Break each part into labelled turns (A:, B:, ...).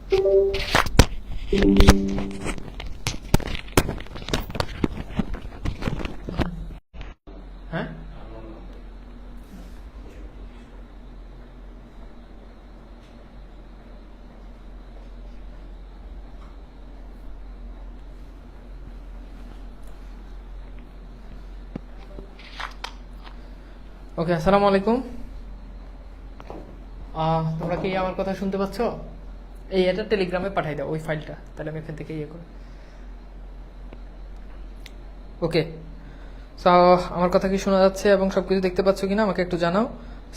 A: হ্যাঁ, ওকে, আসসালামু আলাইকুম। তোমরা কি আমার কথা শুনতে পাচ্ছ? এটা টেলিগ্রামে পাঠাই দাও ওই ফাইলটা, তাহলে আমি এখান থেকে করি। ওকে, সো আমার কথা কি শোনা যাচ্ছে এবং সবকিছু দেখতে পাচ্ছ কিনা আমাকে একটু জানাও।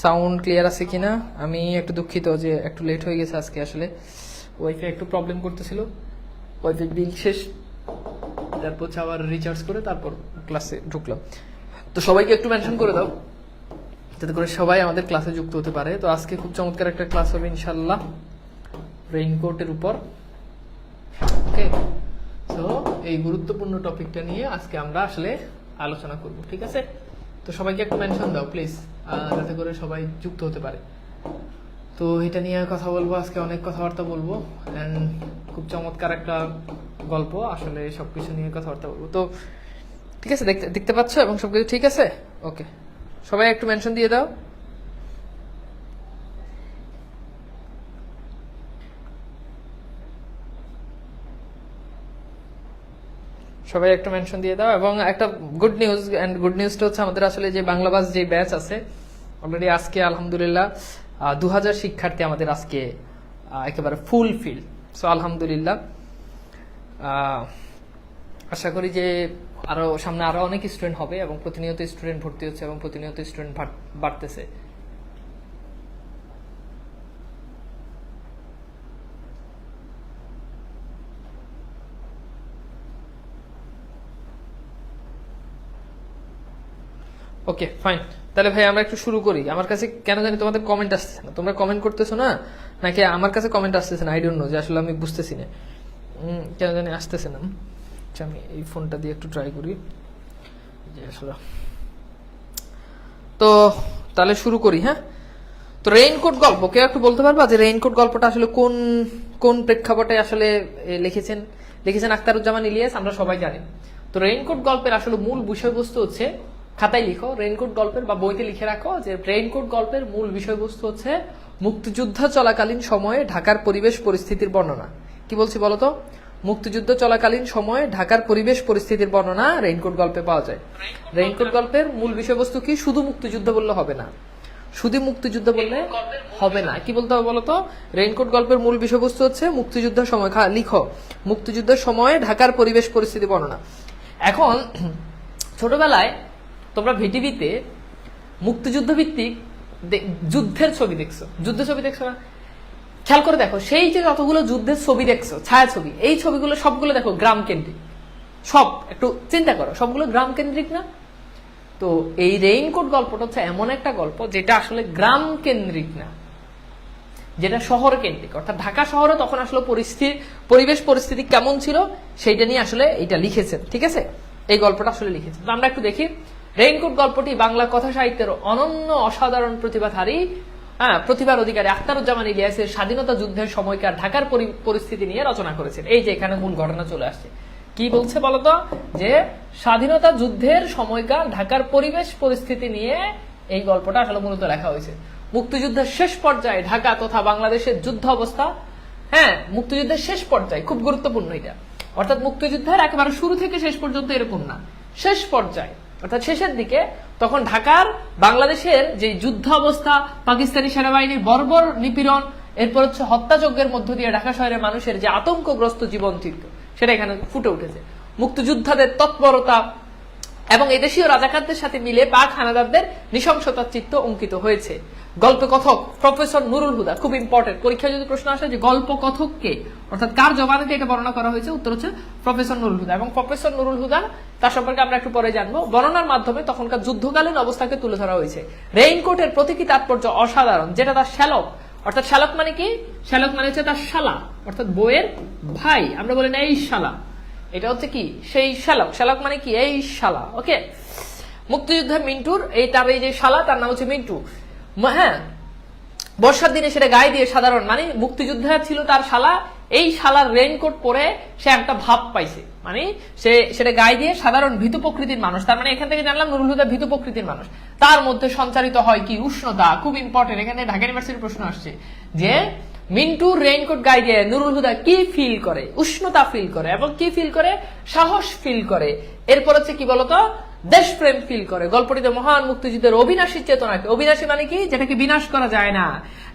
A: সাউন্ড ক্লিয়ার আছে কিনা? আমি একটু দুঃখিত যে একটু লেট হয়ে গেছে আজকে, আসলে ওয়াইফাই একটু প্রবলেম করতেছিল। ওয়াইফাই বিল শেষ, তারপর আবার রিচার্জ করে তারপর ক্লাসে ঢুকলাম। তো সবাইকে একটু মেনশন করে দাও যাতে করে সবাই আমাদের ক্লাসে যুক্ত হতে পারে। তো আজকে খুব চমৎকার একটা ক্লাস হবে ইনশাল্লাহ, রেইনকোটের উপর। ওকে, তো এই গুরুত্বপূর্ণ টপিকটা নিয়ে আজকে আমরা আসলে আলোচনা করব, ঠিক আছে? তো সবাইকে একটু মেনশন দাও প্লিজ, যাতে করে সবাই যুক্ত হতে পারে। তো এটা নিয়ে কথা বলবো আজকে, অনেক কথাবার্তা বলবো, এন্ড খুব চমৎকার একটা গল্প, আসলে সবকিছু নিয়ে কথাবার্তা বলবো। তো ঠিক আছে, দেখতে পাচ্ছ এবং সবকিছু ঠিক আছে? ওকে, সবাই একটু মেনশন দিয়ে দাও। সবাই একটু মেনশন দিয়ে দাও। এবং একটা গুড নিউজ, এন্ড গুড নিউজটা হচ্ছে আমাদের আসলে যে বাংলা বাস যে ব্যাচ আছে অলরেডি আজকে আলহামদুলিল্লাহ 2000 শিক্ষার্থী আমাদের আজকে একেবারে ফুল ফিল। সো আলহামদুলিল্লাহ, আশা করি যে আরো সামনে আরো অনেক স্টুডেন্ট হবে এবং প্রতিনিয়ত স্টুডেন্ট ভর্তি হচ্ছে এবং প্রতিনিয়ত স্টুডেন্ট বাড়তেছে। ওকে ফাইন, তাহলে ভাই আমরা একটু শুরু করি। আমার কাছে কেন জানি তোমাদের কমেন্ট আসতেছে না, তোমরা কমেন্ট করতেছো না নাকি আমার কাছে কমেন্ট আসতেছে না, আই ডোন্ট নো, যে আসলে আমি বুঝতেছি না কেন জানি আসতেছে না। আচ্ছা, আমি এই ফোনটা দিয়ে একটু ট্রাই করি যে আসলে। তো তাহলে শুরু করি। হ্যাঁ, তো রেইনকোট গল্প কেউ একটু বলতে পারবা যে রেইনকোট গল্পটা আসলে কোন কোন প্রেক্ষাপটে আসলে লিখেছেন আখতারুজ্জামান ইলিয়াস, আমরা সবাই জানি। তো রেইনকোট গল্পের আসলে মূল বিষয়বস্তু হচ্ছে, খাতায় লিখো, রেইনকোট গল্পের বা বইতে লিখে রাখো যে রেইনকোট গল্পের মূল বিষয়বস্তু হচ্ছে মুক্তিযুদ্ধ চলাকালীন সময়ে ঢাকার পরিবেশ পরিস্থিতির বর্ণনা। কি বলছি বলো তো? মুক্তিযুদ্ধ চলাকালীন সময়ে ঢাকার পরিবেশ পরিস্থিতির বর্ণনা রেইনকোট গল্পে পাওয়া যায়। রেইনকোট গল্পের মূল বিষয়বস্তু কি? শুধু মুক্তিযুদ্ধ বললে হবে না, শুধু মুক্তিযুদ্ধ বললে হবে না। কি বলতে হবে বলতো? রেইনকোট গল্পের মূল বিষয়বস্তু হচ্ছে মুক্তিযুদ্ধের সময়, লিখো মুক্তিযুদ্ধের সময়ে ঢাকার পরিবেশ পরিস্থিতি বর্ণনা। এখন ছোটবেলায় তোমরা ভিটিভিতে মুক্তিযুদ্ধ ভিত্তিক যুদ্ধের ছবি দেখছো, যুদ্ধের ছবি দেখছো না? খেয়াল করে দেখো, সেই যে যতগুলো যুদ্ধের ছবি দেখছো, ছায়াছবি, এই ছবিগুলো সবগুলো দেখো গ্রাম কেন্দ্রিক। সব একটু চিন্তা করো, সবগুলো গ্রাম কেন্দ্রিক না? তো এই রেইনকোট গল্পটা হচ্ছে এমন একটা গল্প যেটা আসলে গ্রাম কেন্দ্রিক না, যেটা শহর কেন্দ্রিক। অর্থাৎ ঢাকা শহরে তখন আসলে পরিবেশ পরিস্থিতি কেমন ছিল সেইটা নিয়ে আসলে এটা লিখেছেন, ঠিক আছে? এই গল্পটা আসলে লিখেছেন। তো আমরা একটু দেখি। রেইনকোট গল্পটি বাংলা কথা সাহিত্যের অনন্য অসাধারণ প্রতিভাধারী, প্রতিভার অধিকারী আখতারুজ্জামান ইলিয়াসের স্বাধীনতা যুদ্ধের সময়কার ঢাকার পরিস্থিতি নিয়ে রচনা করেছেন। এই যে এখানে মূল ঘটনা চলে আসছে। কি বলছে বলতো? যে স্বাধীনতা যুদ্ধের সময়কার ঢাকার পরিবেশ পরিস্থিতি নিয়ে এই গল্পটা আসলে মূলত লেখা হয়েছে। মুক্তিযুদ্ধের শেষ পর্যায়ে ঢাকা তথা বাংলাদেশের যুদ্ধ অবস্থা, মুক্তিযুদ্ধের শেষ পর্যায়ে, খুব গুরুত্বপূর্ণ এটা। অর্থাৎ মুক্তিযুদ্ধের একেবারে শুরু থেকে শেষ পর্যন্ত এরকম না, শেষ পর্যায়ে অর্থাৎ শেষের দিকে তখন ঢাকার বাংলাদেশের যে যুদ্ধ অবস্থা, পাকিস্তানি সেনাবাহিনীর বর্বর নিপীড়ন, এরপর হচ্ছে হত্যাযজ্ঞের মধ্য দিয়ে ঢাকা শহরের মানুষের যে আতঙ্কগ্রস্ত জীবন চিত্র, সেটা এখানে ফুটে উঠেছে। মুক্তিযোদ্ধাদের তৎপরতা এবং এদেশীয় রাজাকারদের সাথে মিলে পাক হানাদারদের নৃশংসতার চিত্র অঙ্কিত হয়েছে। গল্প কথক প্রফেসর নুরুল হুদা, খুব ইম্পর্টেন্ট, পরীক্ষায় যদি প্রশ্ন আসে যে গল্প কথক কে, অর্থাৎ কার জবানিতে এটা বর্ণনা করা হয়েছে, উত্তর হচ্ছে প্রফেসর নুরুল হুদা। এবং প্রফেসর নুরুল হুদা, তার সম্পর্কে আমরা একটু পরে জানবো। বর্ণনার মাধ্যমে তখনকার যুদ্ধকালীন অবস্থাকে তুলে ধরা হয়েছে। রেইনকোটের প্রতীকী তাৎপর্য অসাধারণ, যেটা তার শ্যালক, অর্থাৎ শ্যালক মানে কি? শ্যালক মানে হচ্ছে তার শালা, অর্থাৎ বইয়ের ভাই। আমরা বলি না এই শালা, এটা হচ্ছে কি? সেই শ্যালক। শ্যালক মানে কি? এই শালা। ওকে, মুক্তিযুদ্ধে মিন্টুর তার এই যে শালা, তার নাম হচ্ছে মিন্টু। হ্যাঁ, বর্ষার দিনে সেটা গায়ে দিয়ে সাধারণ, মানে মুক্তিযুদ্ধে ছিল তার শালা, এই শালার রেইনকোট পরে সে একটা ভাব পাইছে, মানে সে সেটা গায়ে দিয়ে সাধারণ ভীতু প্রকৃতির মানুষ, তার মানে এখান থেকে জানলাম নুরুল হুদা ভীতু প্রকৃতির মানুষ, তার মধ্যে সঞ্চারিত হয় কি উষ্ণতা। খুব ইম্পর্টেন্ট, এখানে ঢাকা ইউনিভার্সিটির প্রশ্ন আসছে যে মিন্টুর রেইনকোট গায়ে দিয়ে নুরুল হুদা কি ফিল করে, উষ্ণতা ফিল করে, এবং কি ফিল করে, সাহস ফিল করে। এরপর হচ্ছে কি বলতো, দেশপ্রেম ফিল করে। গল্পটিতে মহান মুক্তিযুদ্ধের অবিনাশী চেতনাকে, অবিনাশী মানে কি, যেটাকে বিনাশ করা যায় না,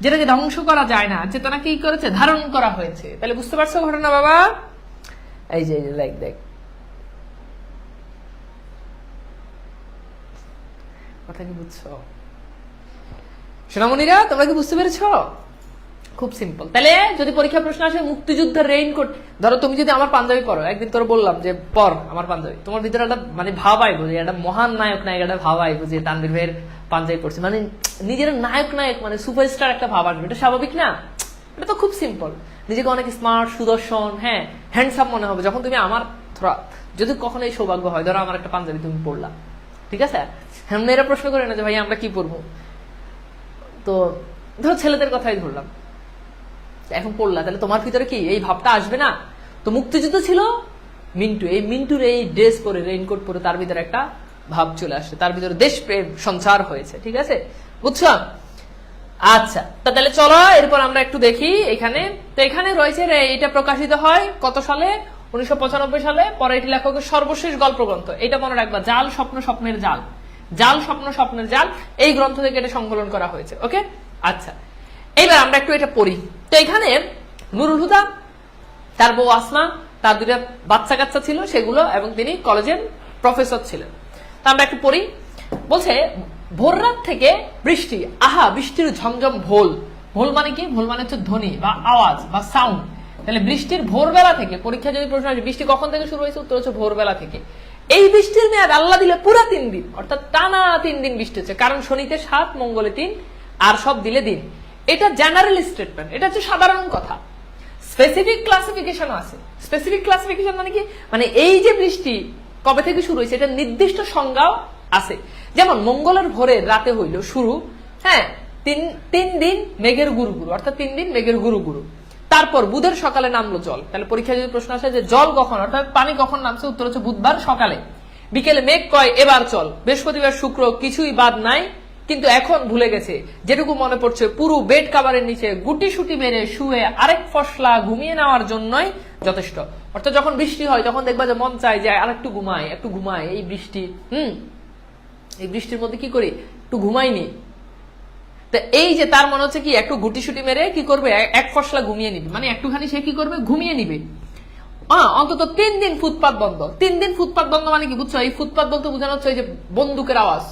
A: যেটাকে ধ্বংস করা যায় না, চেতনা কি করেছে, ধারণ করা হয়েছে। তাহলে বুঝতে পারছো ঘটনা বাবা? এই যে লাইক দেখ, কথা কি বুঝছো সোনামণিরা, তোমরা কি বুঝতে পেরেছো? খুব সিম্পল। তাহলে যদি পরীক্ষা প্রশ্ন আসে মুক্তিযুদ্ধের রেইনকোট, ধরো তুমি যদি আমার পাঞ্জাবি পরো, একদিন তোর বললাম যে পর আমার পাঞ্জাবি, তোমার ভিতরে একটা মানে ভাব আইবো যে একটা মহান নায়ক নায়ক একটা ভাব আইবো যে তানভীর ভাইয়ের পাঞ্জাবি পড়ছে, মানে নিজের নায়ক নায়ক মানে সুপারস্টার একটা ভাব আসবে। এটা স্বাভাবিক না? এটা তো খুব সিম্পল। নিজেকে অনেক স্মার্ট, সুদর্শন, হ্যাঁ হ্যান্ডসাম মনে হবে যখন তুমি আমার ধরো, যদি কখনো এই সৌভাগ্য হয়, ধরো আমার একটা পাঞ্জাবি তুমি পড়লা, ঠিক আছে, হ্যাঁ মেয়েরা প্রশ্ন করে না যে ভাই আমরা কি পরবো, তো ধরো ছেলেদের কথাই ধরলাম, এখন পড়লা, তাহলে তোমার ভিতরে কি এই ভাবটা আসবে না? তো মুক্তিযুদ্ধ ছিল মিন্টু, এই মিন্টুর এই ড্রেস পরে, রেইনকোট পরে তার ভিতরে একটা ভাব চলে আসছে, তার ভিতরে দেশপ্রেম সঞ্চার হয়েছে, ঠিক আছে, বুঝছো? আচ্ছা, তাহলে চলো এরপর আমরা একটু দেখি এখানে। তো এখানে রয়েছে, এটা প্রকাশিত হয় কত সালে? 1995 সালে। পরে এটি লেখকের সর্বশেষ গল্প গ্রন্থ। এটা মনে রাখবা, জাল স্বপ্ন স্বপ্নের জাল, জাল স্বপ্ন স্বপ্নের জাল, এই গ্রন্থ থেকে এটা সংকলন করা হয়েছে। ওকে, আচ্ছা, এইবার আমরা একটু এটা পড়ি। তো এখানে নুরুল হুদা, তার বউ আসমা, তার দুটা বাচ্চা কাচ্চা ছিল সেগুলো, এবং তিনি কলেজের প্রফেসর ছিলেন। তো আমরা একটু পড়ি। বলছে, ভোররাত থেকে বৃষ্টি, আহা বৃষ্টির ঝমঝম ভোল। ভোল মানে কি? ভোল মানে হচ্ছে ধ্বনি বা আওয়াজ বা সাউন্ড। তাহলে বৃষ্টির ভোরবেলা থেকে, পরীক্ষা যদি প্রশ্ন আসে বৃষ্টি কখন থেকে শুরু হয়েছে, উত্তর হচ্ছে ভোরবেলা থেকে। এই বৃষ্টির মেয়াদ আল্লাহ দিলে পুরা 3 দিন, অর্থাৎ টানা 3 দিন বৃষ্টি হচ্ছে, কারণ শনিতে 7, মঙ্গলে 3, আর সব দিলে দিন। এটা জেনারেল স্টেটমেন্ট, এটা হচ্ছে সাধারণ কথা। স্পেসিফিক ক্লাসিফিকেশন আছে। স্পেসিফিক ক্লাসিফিকেশন মানে কি? মানে এই যে বৃষ্টি কবে থেকে শুরু হয়েছে এটা নির্দিষ্ট সংজ্ঞাও আছে। যেমন মঙ্গলের ভোরের রাতে হইল শুরু, হ্যাঁ, 3 দিন মেঘের গুরু গুরু, অর্থাৎ 3 দিন মেঘের গুরু গুরু। তারপর বুধের সকালে নামলো জল। তাহলে পরীক্ষায় যদি প্রশ্ন আসে যে জল কখন, অর্থাৎ পানি কখন নামছে, উত্তর হচ্ছে বুধবার সকালে। বিকেলে মেঘ কয় এবার চল। বৃহস্পতিবার শুক্র কিছুই বাদ নাই, কিন্তু এখন ভুলে গেছে। যেটুকু মনে পড়ছে, পুরো বেড কাভারের নিচে গুটি সুটি মেরে শুয়ে আরেক ফসলা ঘুমিয়ে নেওয়ার জন্যই যথেষ্ট। অর্থাৎ যখন বৃষ্টি হয় তখন দেখবা যে মন চায় যে আর একটু ঘুমাই, একটু ঘুমাই। এই বৃষ্টি, এই বৃষ্টির মধ্যে কি করি, একটু ঘুমাইনি। তো এই যে তার মনে হচ্ছে কি একটু গুটি সুটি মেরে কি করবে, এক ফসলা ঘুমিয়ে নিবে, মানে একটুখানি সে কি করবে, ঘুমিয়ে নিবে। অন্তত 3 দিন ফুটপাত বন্ধ। 3 দিন ফুটপাত বন্ধ মানে কি বুঝছো? এই ফুটপাত বলতে বোঝানো হচ্ছে এই যে বন্দুকের আওয়াজ,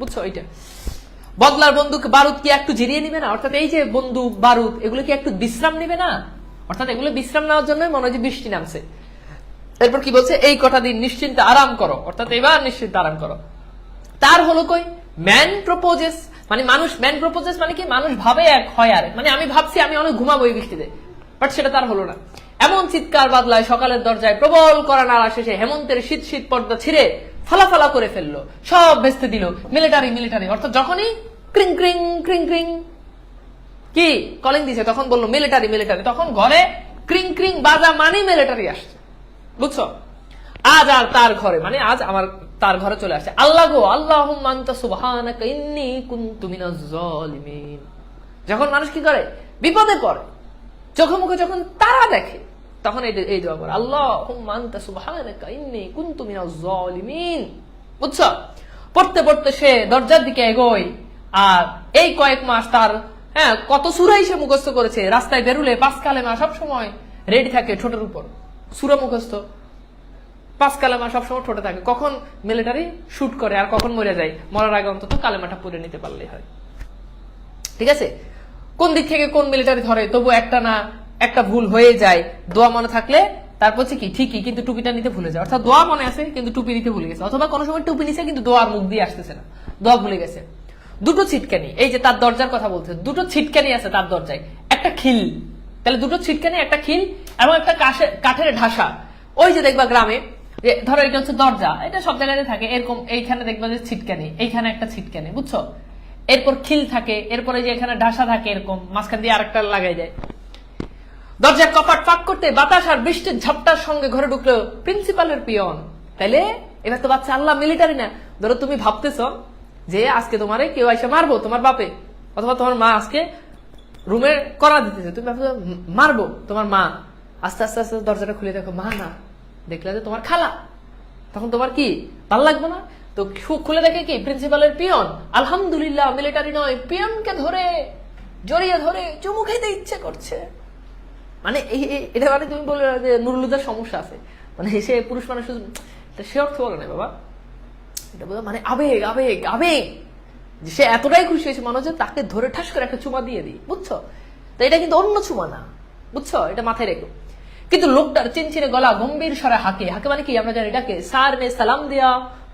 A: বুঝছো? এইটা বদলার বন্দুক বারুদ কি একটু জিরিয়ে নিবে না? অর্থাৎ এই যে বন্দুক বারুদ এগুলো কি একটু বিশ্রাম নিবে না? অর্থাৎ এগুলো বিশ্রাম নেওয়ার জন্য মনে হয় যে বৃষ্টি নামছে। এরপর কি বলছে, এই কটা দিন নিশ্চিন্তে আরাম করো, অর্থাৎ এবার নিশ্চিন্তে আরাম করো। তার হলো কই ম্যান প্রপোজেস, মানে মানুষ, ম্যান প্রপোজেস মানে কি, মানুষ ভাবে এক হয় আর, মানে আমি ভাবছি আমি অনেক ঘুমাবো এই বৃষ্টিতে, বাট সেটা তার হলো না। এমন চিৎকার বাদলায় সকালের দরজায় প্রবল করা নাড়া শেষে হেমন্তের শীত শীত পর্দা ছিঁড়ে ফালাফালা করে ফেললো, সব ভেস্তে দিল মিলিটারি মিলিটারি। অর্থাৎ যখনই ক্রিং ক্রিং ক্রিং ক্রিং কি কলিং দিছে তখন বললো মিলিটারি মিলিটারি, তখন ঘরে ক্রিং ক্রিং বাজা মানে মিলিটারি আসছে, বুঝছো? আজ আর তার ঘরে, মানে আজ আমার তার ঘরে চলে আসছে। আল্লাহ গো, আল্লাহুম্মা আনতা সুবহানাকা ইন্নী কুনতু মিনাজ জালিমিন। যখন মানুষ কি করে, বিপদে পড়ে, চোখে মুখে যখন তারা দেখে, তখন এই দোয়া করে, আল্লাহুম্মা আনতা সুবহানাকা ইন্নী কুনতু মিনাজ জালিমিন। বুঝছো? পড়তে পড়তে সে দরজার দিকে এগোয়। আর এই কয়েক মাস তার, হ্যাঁ, কত সূরাই সে মুখস্থ করেছে। রাস্তায় বেরুলে 5 কালেমা সবসময় রেডি থাকে ঠোঁটের উপর, সূরা মুখস্থ 5 কালেমা সবসময় ঠোঁটে থাকে। কখন মিলিটারি শুট করে আর কখন মরে যায়, মরার আগে অন্তত কালেমাটা পড়ে নিতে পারলেই হয়, ঠিক আছে? কোন দিক থেকে কোন মিলিটারি ধরে, তবু একটা না একটা ভুল হয়ে যায়। দোয়া মনে থাকলে তারপর কি ঠিকই, কিন্তু টুপিটা নিতে ভুলে যায়। অর্থাৎ দোয়া মনে আছে কিন্তু টুপি নিতে ভুলে গেছে, অথবা কোনো সময় টুপি নিছে কিন্তু দোয়ার মুখ দিয়ে আসতেছে না, দোয়া ভুলে গেছে। দুটো ছিটকানি, এই যে তার দরজার কথা বলছে, দুটো ছিটকানি আছে তার দরজায়, একটা খিল। তাহলে দুটো ছিটকানি, একটা খিল এবং একটা কাঠের ঢাসা। ওই যে দেখবা গ্রামে, ধরো এটা হচ্ছে দরজা, এটা সব জায়গায় থাকে এরকম, এইখানে দেখবা যে ছিটকানি, এইখানে একটা ছিটকানি, বুঝছো? এরপর খিল থাকে, এরপরে যে এখানে ঢাসা থাকে এরকম, মাঝখান দিয়ে আরেকটা লাগাই যায়। দরজার কপাট ফাঁক করতে বাতাস আর বৃষ্টির ঝাপটার সঙ্গে ঘরে ঢুকলো প্রিন্সিপালের পিয়ন। তাইলে এবার তো বাচ্চা আল্লাহ মিলিটারি না। ধরো তুমি ভাবতেছ যে আজকে তোমারে কেউ এসে মারবো, তোমার বাপে অথবা তোমার মা আজকে রুমে করা দিতেছে, তুমি ভাবছো মারবো তোমার মা। আস্তে আস্তে আস্তে দরজাটা খুলে দেখো মা না, দেখলে যে তোমার খালা। তখন তোমার কি ভালো লাগবে না? তো খুলে দেখে কি প্রিন্সিপালের পিয়ন। আলহামদুলিল্লাহ মিলিটারি নয়, পিয়নকে ধরে জড়িয়ে ধরে চুমু খেতে ইচ্ছে করছে। মানে এটা মানে তুমি বলে যে নুরুলুদার সমস্যা আছে, মানে সে পুরুষ মানুষ, সে অর্থ বলে না বাবা, এটা বলে মানে আবেগ আবেগ আবেগ, সে এতটাই খুশি হয়েছে মনে হচ্ছে তাকে ধরে ঠাস করে একটা চুমা দিয়ে দিই, বুঝছো? তো এটা কিন্তু অন্য চুমা না, বুঝছো? এটা মাথায় রেখো। কিন্তু লোকটার চিনচিনে গলা গম্ভীর স্বরে হাঁকে, হাঁকে মানে কি আমরা জানি এটাকে স্যার নে সালাম দিয়া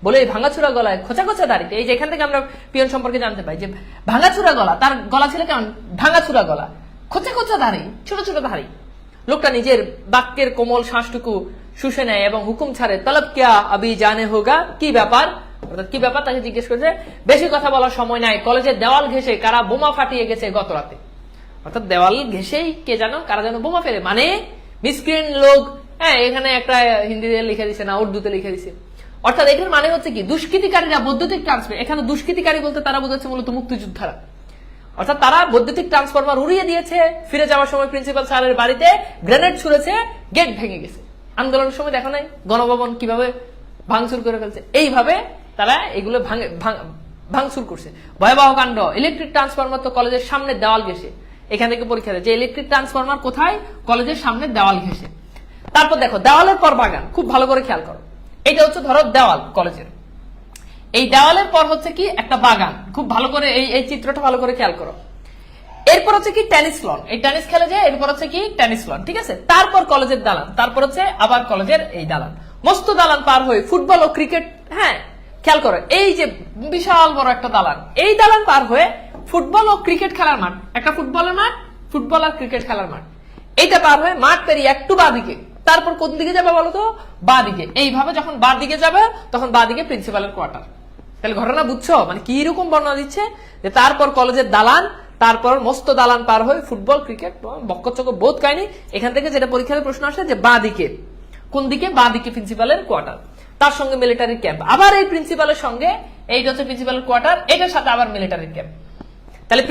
A: বলে ভাঙাচুরা গলায় খোঁচা খোঁচা দাঁড়িয়ে। এই যে এখান থেকে আমরা পিয়ন সম্পর্কে জানতে পাই যে ভাঙাচুরা গলা, তার গলা ছিল কেমন ভাঙাচুরা গলা, খোঁচা খোঁচা দাঁড়ি, ছোট ছোট দাঁড়ি। লোকটা নিজের বাক্যের কোমল শ্বাসটুকু শুষে নেয় এবং হুকুম ছাড়ে, তলব কিয়া আবি জানে হোগা, কি ব্যাপার, অর্থাৎ কি ব্যাপার তাকে জিজ্ঞেস করেছে। বেশি কথা বলার সময় নাই, কলেজের দেওয়াল ঘেঁষে কারা বোমা ফাটিয়ে গেছে গত রাতে। অর্থাৎ দেওয়াল ঘেঁষেই কে যেন কারা যেন বোমা ফেলে, মানে মিসক্রিয়েন্ট লোক। হ্যাঁ, এখানে একটা হিন্দিতে লিখে দিছে না উর্দুতে লিখে দিছে। অর্থাৎ এখানে মানে হচ্ছে কি দুষ্কৃতিকারীরা বৈদ্যুতিক ট্রান্সফার, এখানে দুষ্কৃতিকারী বলতে তারা বোঝাচ্ছে মূলত মুক্তিযোদ্ধারা। অর্থাৎ তারা বৈদ্যুতিক ট্রান্সফরমার উড়িয়ে দিয়েছে, ফিরে যাওয়ার সময় প্রিন্সিপাল স্যারের বাড়িতে গ্রেনেড ছুড়েছে, গেট ভেঙে গেছে। আন্দোলনের সময় দেখা নাই গণভবন কিভাবে ভাঙচুর করে ফেলছে, এইভাবে তারা এগুলো ভাঙচুর করছে। ভয়াবহ কাণ্ড। ইলেকট্রিক ট্রান্সফরমার তো কলেজের সামনে দেওয়াল ঘেঁষে, এখান থেকে পরীক্ষা দেয় যে ইলেকট্রিক ট্রান্সফরমার কোথায়, কলেজের সামনে দেওয়াল ঘেঁষে। তারপর দেখো দেওয়ালের পর বাগান, খুব ভালো করে খেয়াল করো। এটা হচ্ছে ধরো দেওয়াল কলেজের, এই দেওয়ালের পর হচ্ছে কি একটা বাগান, খুব ভালো করে এই চিত্রটা ভালো করে খেয়াল করো। এরপর হচ্ছে কি টেনিস লন, এই টেনিস খেলে যায়, এরপর হচ্ছে কি টেনিস লন, ঠিক আছে। তারপর কলেজের দালান, তারপর হচ্ছে আবার কলেজের এই দালান, মস্ত দালান পার হয়ে ফুটবল ও ক্রিকেট। হ্যাঁ খেয়াল করো, এই যে বিশাল বড় একটা দালান, এই দালান পার হয়ে ফুটবল ও ক্রিকেট খেলার মাঠ, একটা ফুটবলের মাঠ, ফুটবল আর ক্রিকেট খেলার মাঠ, এইটা পার হয়ে মাঠ পেরিয়ে একটু বাঁ দিকে, তারপর কোন দিকে যাবে বলতো, বাঁ দিকে। এইভাবে যখন বাঁ দিকে যাবে তখন বাঁ দিকে প্রিন্সিপালের কোয়ার্টার। তাহলে ঘটনা বুঝছো, মানে কি রকম বর্ণনা দিচ্ছে যে তারপর কলেজের দালান, তারপর মস্ত দালান পার হয়ে ফুটবল ক্রিকেট বক্কচক বোধ কাহিনী। এখান থেকে যেটা পরীক্ষার প্রশ্ন আসে যে বাঁ দিকে, কোন দিকে, বাঁ দিকে প্রিন্সিপালের কোয়ার্টার, তার সঙ্গে মিলিটারি ক্যাম্প, আবার এই প্রিন্সিপালের সঙ্গে এইটা হচ্ছে প্রিন্সিপালের কোয়ার্টার, এটার সাথে আবার মিলিটারি ক্যাম্প। তাহলে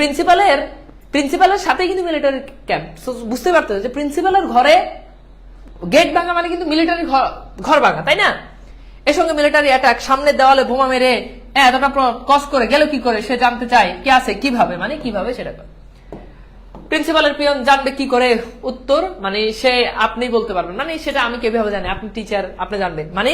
A: প্রিন্সিপালের সাথে কিন্তু মিলিটারি ক্যাম্প। বুঝতে পারতে যে প্রিন্সিপালের ঘরে গেট ভাঙা মানে কিন্তু মিলিটারি ঘর ভাঙা, তাই না? এর সঙ্গে মিলিটারি অ্যাটাক, সামনের দেওয়ালে বোমা মেরে এতটা কস করে গেল কি করে, সে জানতে চায় কে আছে, কিভাবে, মানে কিভাবে সেটা। প্রিন্সিপালের পিয়ন জানবে কি করে উত্তর, মানে সে আপনি বলতে পারবেন, মানে সেটা আমি কিভাবে জানি, আপনি টিচার, আপনি জানবেন, মানে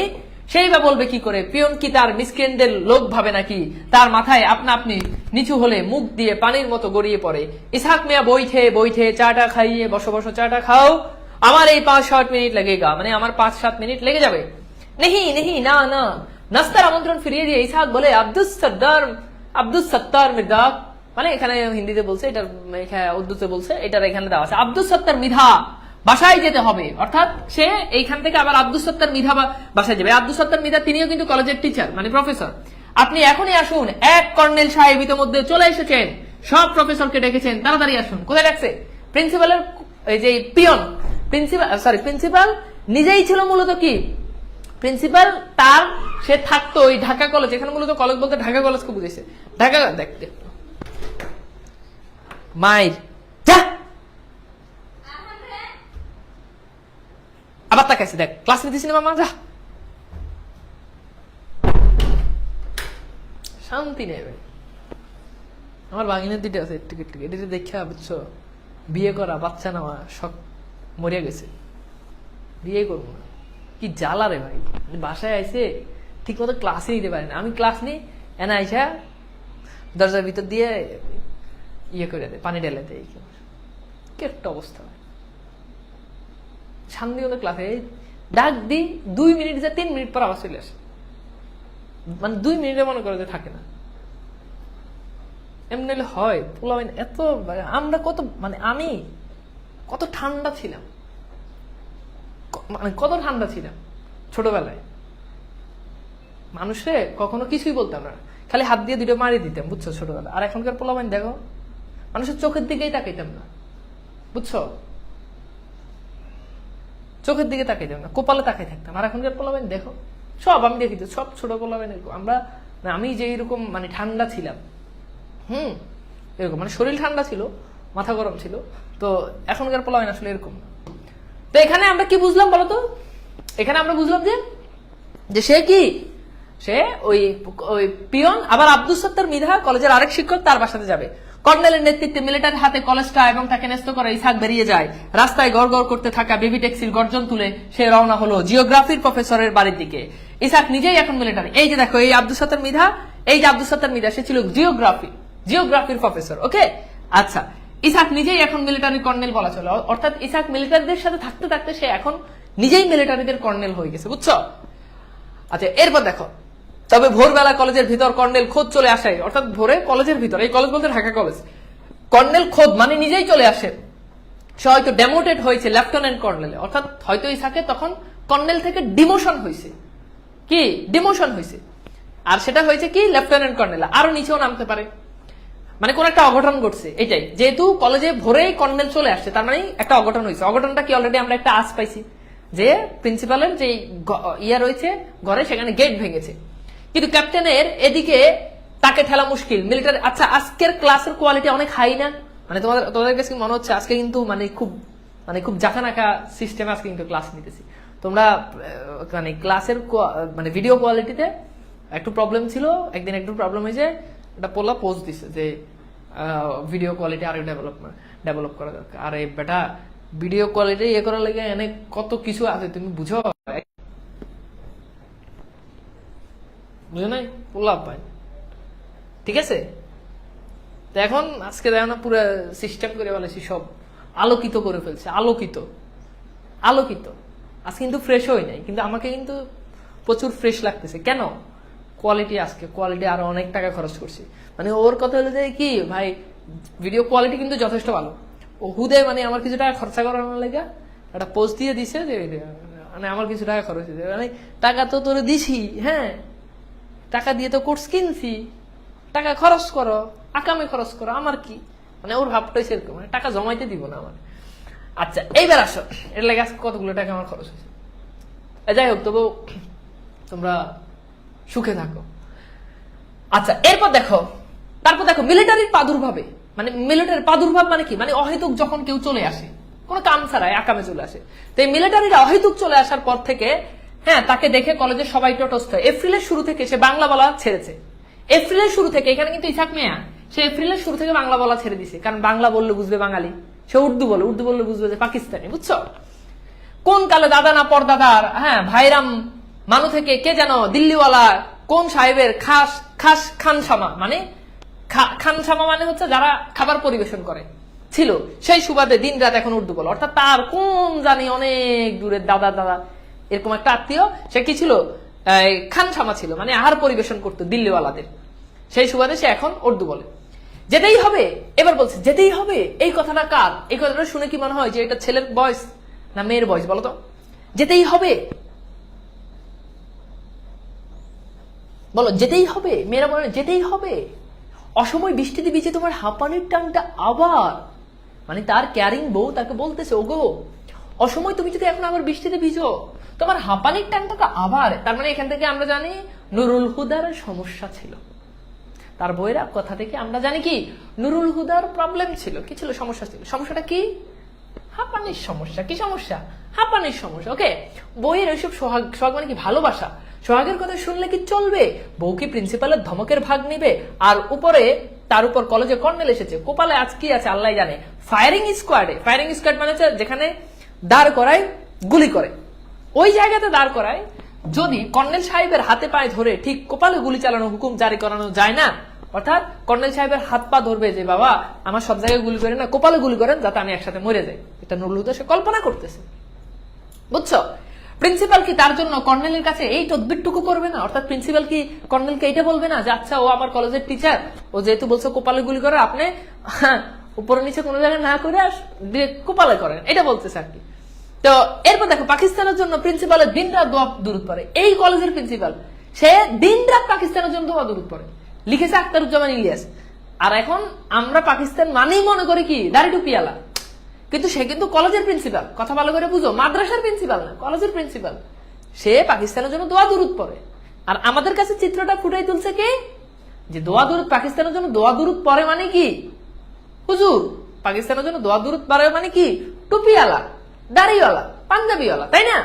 A: সেই বা বলবে কি করে। পিয়ন কি তার মিসক্রিয়েন্টদের লোক ভাবে নাকি, তার মাথায় আপনা আপনি নিচু হলে মুখ দিয়ে পানির মতো গড়িয়ে পড়ে। ইসহাক মিয়া বইঠে বইঠে চাটা খাইয়ে বসো বসো চাটা খাও, আমার এই 5-7 মিনিট লেগেগা, মানে আমার 5-7 মিনিট লেগে যাবে। নেহি নেহি না না, নাস্তার আমন্ত্রণ ফিরিয়ে দিয়ে ইসহাক বলে আব্দুস সত্তার মির্জা, মানে এখানে হিন্দিতে বলছে, এটা উর্দুতে বলছে, এটার এখানে দেওয়া আছে আব্দুস সত্তার মিধা, বাসায় যেতে হবে। অর্থাৎ সে এইখান থেকে আবার আব্দুস সত্তার মিধা বাসায় যাবে। আব্দুস সত্তার মিধা তিনিও কিন্তু কলেজের টিচার, মানে প্রফেসর। আপনি এখনই আসুন, এক কর্নেল সাহেব ইতিমধ্যে চলে এসেছেন, সব প্রফেসরকে ডেকেছেন, তাড়াতাড়ি আসুন। কোথায় রাখছে? প্রিন্সিপালের এই যে পিয়ন, প্রিন্সিপাল নিজেই ছিল মূলত কি প্রিন্সিপাল, তার সে থাকতো ওই ঢাকা কলেজ, এখানে মূলত কলেজ বলতে ঢাকা কলেজকে বুঝেছে। ঢাকা দেখতে মাইর যা, আবার তাকাইছে, দেখ ক্লাস নিতেছি না মামা, যা, শান্তি নেই ভাই। আমার বাঙিনের দুইটা আছে টিকিট এটা দেখা, বুঝছো, বিয়ে করা, বাচ্চা নেওয়া শখ মরিয়া গেছে, বিয়ে করবো না, কি জ্বালা রে ভাই। বাসায় আইসে ঠিক মতো ক্লাসে নিতে পারি না, আমি ক্লাস নিই এনে আইসা দরজার ভিতর দিয়ে ইয়ে করে দেয়, পানি ঢেলে দেয়, কি একটা অবস্থা। শান্তি মতো ক্লাসে ডাক দিই, 2 মিনিট যা 3 মিনিট পর আবার চলে আসে, মানে 2 মিনিটে মনে করে যে থাকে না। এমনি হয় পোলাবেন এত, আমরা কত, মানে আমি কত ঠান্ডা ছিলাম, মানে কত ঠান্ডা ছিলাম ছোটবেলায়। মানুষে কখনো কিছুই বলতাম না, খালি হাত দিয়ে 2টা মারি দিতাম, বুঝছো, ছোটবেলা। আর এখনকার পোলাবেন দেখো, মানুষের চোখের দিকেই তাকাইতাম না, বুঝছো। চোখের দিকে তাকিয়ে যাবে না, কপালে তাকিয়ে থাকতাম। আর এখনকার পোলাবেন দেখো সব, আমি দেখি তো সব ছোট পোলাবেন এরকম। আমরা আমি যে এরকম মানে ঠান্ডা ছিলাম, এরকম মানে শরীর ঠান্ডা ছিল, মাথা গরম ছিল, তো এখনকার পোলাবেন আসলে এরকম না। তো এখানে আমরা কি বুঝলাম বলতো, এখানে আমরা বুঝলাম যে সে কি, সে ওই পিয়ন, আবার আব্দুল সত্তার মৃধা কলেজের আরেক শিক্ষক তার বাসাতে যাবে। কর্নেলের নেতৃত্বে মিলিটারি হাতে কলেজটা এবং তাকে ন্যস্ত করে ইসাক বেরিয়ে যায়। রাস্তায় গড় গড় করতে থাকা বেবি ট্যাক্সির গর্জন তুলে সে রওনা হলো জিওগ্রাফির প্রফেসরের বাড়ির দিকে। ইসাক নিজেই এখন মিলিটারি। এই যে দেখো, এই আব্দুল সত্তার মৃধা, এই যে আব্দুল সত্তার মৃধা, সে ছিল জিওগ্রাফির প্রফেসর। ওকে, আচ্ছা, ইসাক নিজেই এখন মিলিটারি কর্নেল বলা চলে, অর্থাৎ ইসাক মিলিটারিদের সাথে থাকতে থাকতে সে এখন নিজেই মিলিটারিদের কর্নেল হয়ে গেছে, বুঝছো? আচ্ছা, এরপর দেখো, তবে ভোরবেলা কলেজের ভিতর কর্নেল খোদ চলে আসে, অর্থাৎ ভোরে কলেজের ভিতর, এই কলেজ বলতে ঢাকা কলেজ, কর্নেল খোদ মানে নিজেই চলে আসে। সে হয়তো ডেমোটেড হয়েছে লেফটেন্যান্ট কর্নেলে, অর্থাৎ হয়তো ইসাকে তখন কর্নেল থেকে ডিমোশন হয়েছে, কি ডিমোশন হয়েছে, আর সেটা হয়েছে কি লেফটেন্যান্ট কর্নেল, আরো নিচেও নামতে পারে, মানে কোন একটা অঘটন ঘটছে। এটাই, যেহেতু কলেজে ভোরেই কর্নেল চলে আসছে, তার মানে একটা অঘটন হয়েছে। অঘটনটা কি, অলরেডি আমরা একটা আজ পাইছি যে প্রিন্সিপালের যে ইয়া রয়েছে ঘরে, সেখানে গেট ভেঙেছে, কিন্তু ক্যাপ্টেনের এদিকে তাকে ঠেলা মুশকিল মিলিটারি। আচ্ছা, আজকের ক্লাসের কোয়ালিটি অনেক হাই না? মানে তোমাদের কাছে মনে হচ্ছে আজকে কিন্তু মানে খুব জাকানাকা সিস্টেম আজকে কিন্তু ক্লাস নিতেছি। তোমরা মানে ক্লাসের মানে ভিডিও কোয়ালিটিতে একটু প্রবলেম ছিল, একদিন একটু প্রবলেম হয়েছে, একটা পোলা পোস্ট দিছে যে ভিডিও কোয়ালিটি আরো ডেভেলপ করা দরকার। আরে বেটা, ভিডিও কোয়ালিটি ইয়ে করার লাগে এনে কত কিছু আছে, তুমি বুঝো নাই? পোলা পাই, ঠিক আছে? তো এখন আজকে দেখো না, পুরো সিস্টেম করে ফেলেছি, সব আলোকিত করে ফেলছে, আলোকিত। আজকে কিন্তু ফ্রেশ হই নাই, কিন্তু আমাকে কিন্তু প্রচুর ফ্রেশ লাগতেছে। কেন? কোয়ালিটি, আজকে কোয়ালিটি আরো অনেক টাকা খরচ করছি। মানে ওর কথা হলো যে কি ভাই, ভিডিও কোয়ালিটি কিন্তু যথেষ্ট ভালো। ও হুদে মানে আমার কিছু টাকা খরচা করানোর লেগে একটা পোস্ট দিয়ে দিছে যে মানে আমার কিছু টাকা খরচ হয়েছে, মানে টাকা তো তোরে দিছি, হ্যাঁ টাকা দিয়ে তো কোর্স কিনছি, টাকা খরচ করো, আকামে খরচ করো, আমার কি, মানে ওর ভাবটাই সেরকম, মানে টাকা জমাইতে দিব না আমার। আচ্ছা, এইবার আসো, এর লাগে আজকে কতগুলো টাকা আমার খরচ হয়েছে। যাই হোক, তবু তোমরা সুখে থাকো। আচ্ছা, তারপর দেখো মিলিটারির প্রাদুর্ভাবে, মানে মিলিটারির প্রাদুর্ভাব মানে কি, মানে অহেতুক যখন কেউ চলে আসে, কোনো কাম ছাড়াই আকামে চলে আসে, তো এই মিলিটারিরা অহেতুক চলে আসার পর থেকে, হ্যাঁ, তাকে দেখে কলেজের সবাই তটস্থ। এপ্রিলের শুরু থেকে সে বাংলা বলা ছেড়েছে। এপ্রিলের শুরু থেকে, এখানে কিন্তু ইসাক মিয়া, সে এপ্রিলের শুরু থেকে বাংলা বলা ছেড়ে দিছে, কারণ বাংলা বললে বুঝবে বাঙালি, সে উর্দু বললে বুঝবে যে পাকিস্তানি, বুঝছো? কোন কালে দাদা না পরদাদার, হ্যাঁ, ভাইরাম মানু থেকে কে যেন দিল্লিওয়ালা কোন সাহেবের খাস খানসামা, মানে খানসামা মানে হচ্ছে যারা খাবার পরিবেশন করে, ছিল, সেই সুবাদে দিন রাত এখন উর্দু বলে, অর্থাৎ তার কোন জানি অনেক দূরের দাদা এরকম একটা আত্মীয়, সে কি ছিল, খানসামা ছিল, মানে আহার পরিবেশন করতো দিল্লিওয়ালাদের, সেই সুবাদে সে এখন উর্দু বলে। যেতেই হবে, এবার বলছে যেতেই হবে, এই কথাটা কার? এই কথাটা শুনে কি মনে হয় যে এটা ছেলের বয়স না মেয়ের বয়স বলো তো? যেতেই হবে, বলো যেতেই হবে, মেয়েরা বলে যেতেই হবে। অসময় বৃষ্টিতে ভিজে তোমার হাঁপানির টানটা আবার, মানে তার ক্যারিং বউ তাকে বলতেছে, ওগো অসময় তুমি যদি এখন আবার বৃষ্টিতে ভিজো, তোমার হাঁপানির টানটা আবার। তার মানে এখান থেকে আমরা জানি নুরুল হুদার সমস্যা ছিল, তার বইয়ের কথা থেকে আমরা জানি কি নুরুল হুদার প্রবলেম ছিল, কি ছিল, সমস্যা ছিল। সমস্যাটা কি? হাঁপানির সমস্যা। কি সমস্যা? হাঁপানির সমস্যা। ওকে, বইয়ের ওইসব সোহাগ মানে কি ভালোবাসা, সোহাগের কথা শুনলে কি চলবে? বউ কি প্রিন্সিপালের ধমকের ভাগ নিবে? আর উপরে তার উপর কলেজে কর্নেল এসেছে, কোপালে আজ কি আছে আল্লাহ জানে। ফায়ারিং স্কোয়াড মানে যেখানে দাঁড় করায় গুলি করে, ওই জায়গাতে দাঁড় করায়। যদি কর্নেল সাহেবের হাতে পায়ে ধরে ঠিক কোপালে গুলি চালানোর হুকুম জারি করানো যায় না, অর্থাৎ কর্নেল সাহেবের হাত পা ধরবে যে বাবা আমার সব জায়গায় গুলি করে না, কোপালে গুলি করেন যাতে আমি একসাথে মরে যাই, এটা নুরুল হুদা সে কল্পনা করতেছে, বুঝছো? প্রিন্সিপাল কি তার জন্য কর্নেলের কাছে এই তদবিরটুকু করবে না? অর্থাৎ প্রিন্সিপাল কি কর্নেলকে এইটা বলবে না যে আচ্ছা ও আমার কলেজের টিচার, ও যেহেতু বলছে কোপালে গুলি করে, আপনি উপরে নিচে কোনো জায়গায় না করে ডিরেক্ট কোপালে করেন, এটা বলতেছে আর কি। তো এরপর দেখো, পাকিস্তানের জন্য প্রিন্সিপালের দিন রাত দোয়া দূরত পড়ে। এই কলেজের প্রিন্সিপাল, সে দিন রাত পাকিস্তানের জন্য দোয়া দূরত পড়ে, লিখেছে আখতারুজ্জামান ইলিয়াস। আর এখন আমরা পাকিস্তান মানেই মনে করি কি দাড়ি টুপিওয়ালা, কিন্তু সে কিন্তু কলেজের প্রিন্সিপাল, কথা ভালো করে বুঝো, মাদ্রাসার প্রিন্সিপাল না, কলেজের প্রিন্সিপাল। সে পাকিস্তানের জন্য দোয়া দুরুদ পড়ে। আর আমাদের কাছে চিত্রটা ফুটাই তুলছে কে, যে দোয়া দুরুদ পাকিস্তানের জন্য দোয়া দুরুদ পড়ে মানে কি, হুজুর পাকিস্তানের জন্য দোয়া দুরুদ পড়ে মানে কি, টুপিওয়ালা, দাড়িওয়ালা, পাঞ্জাবিওয়ালা, তাই না?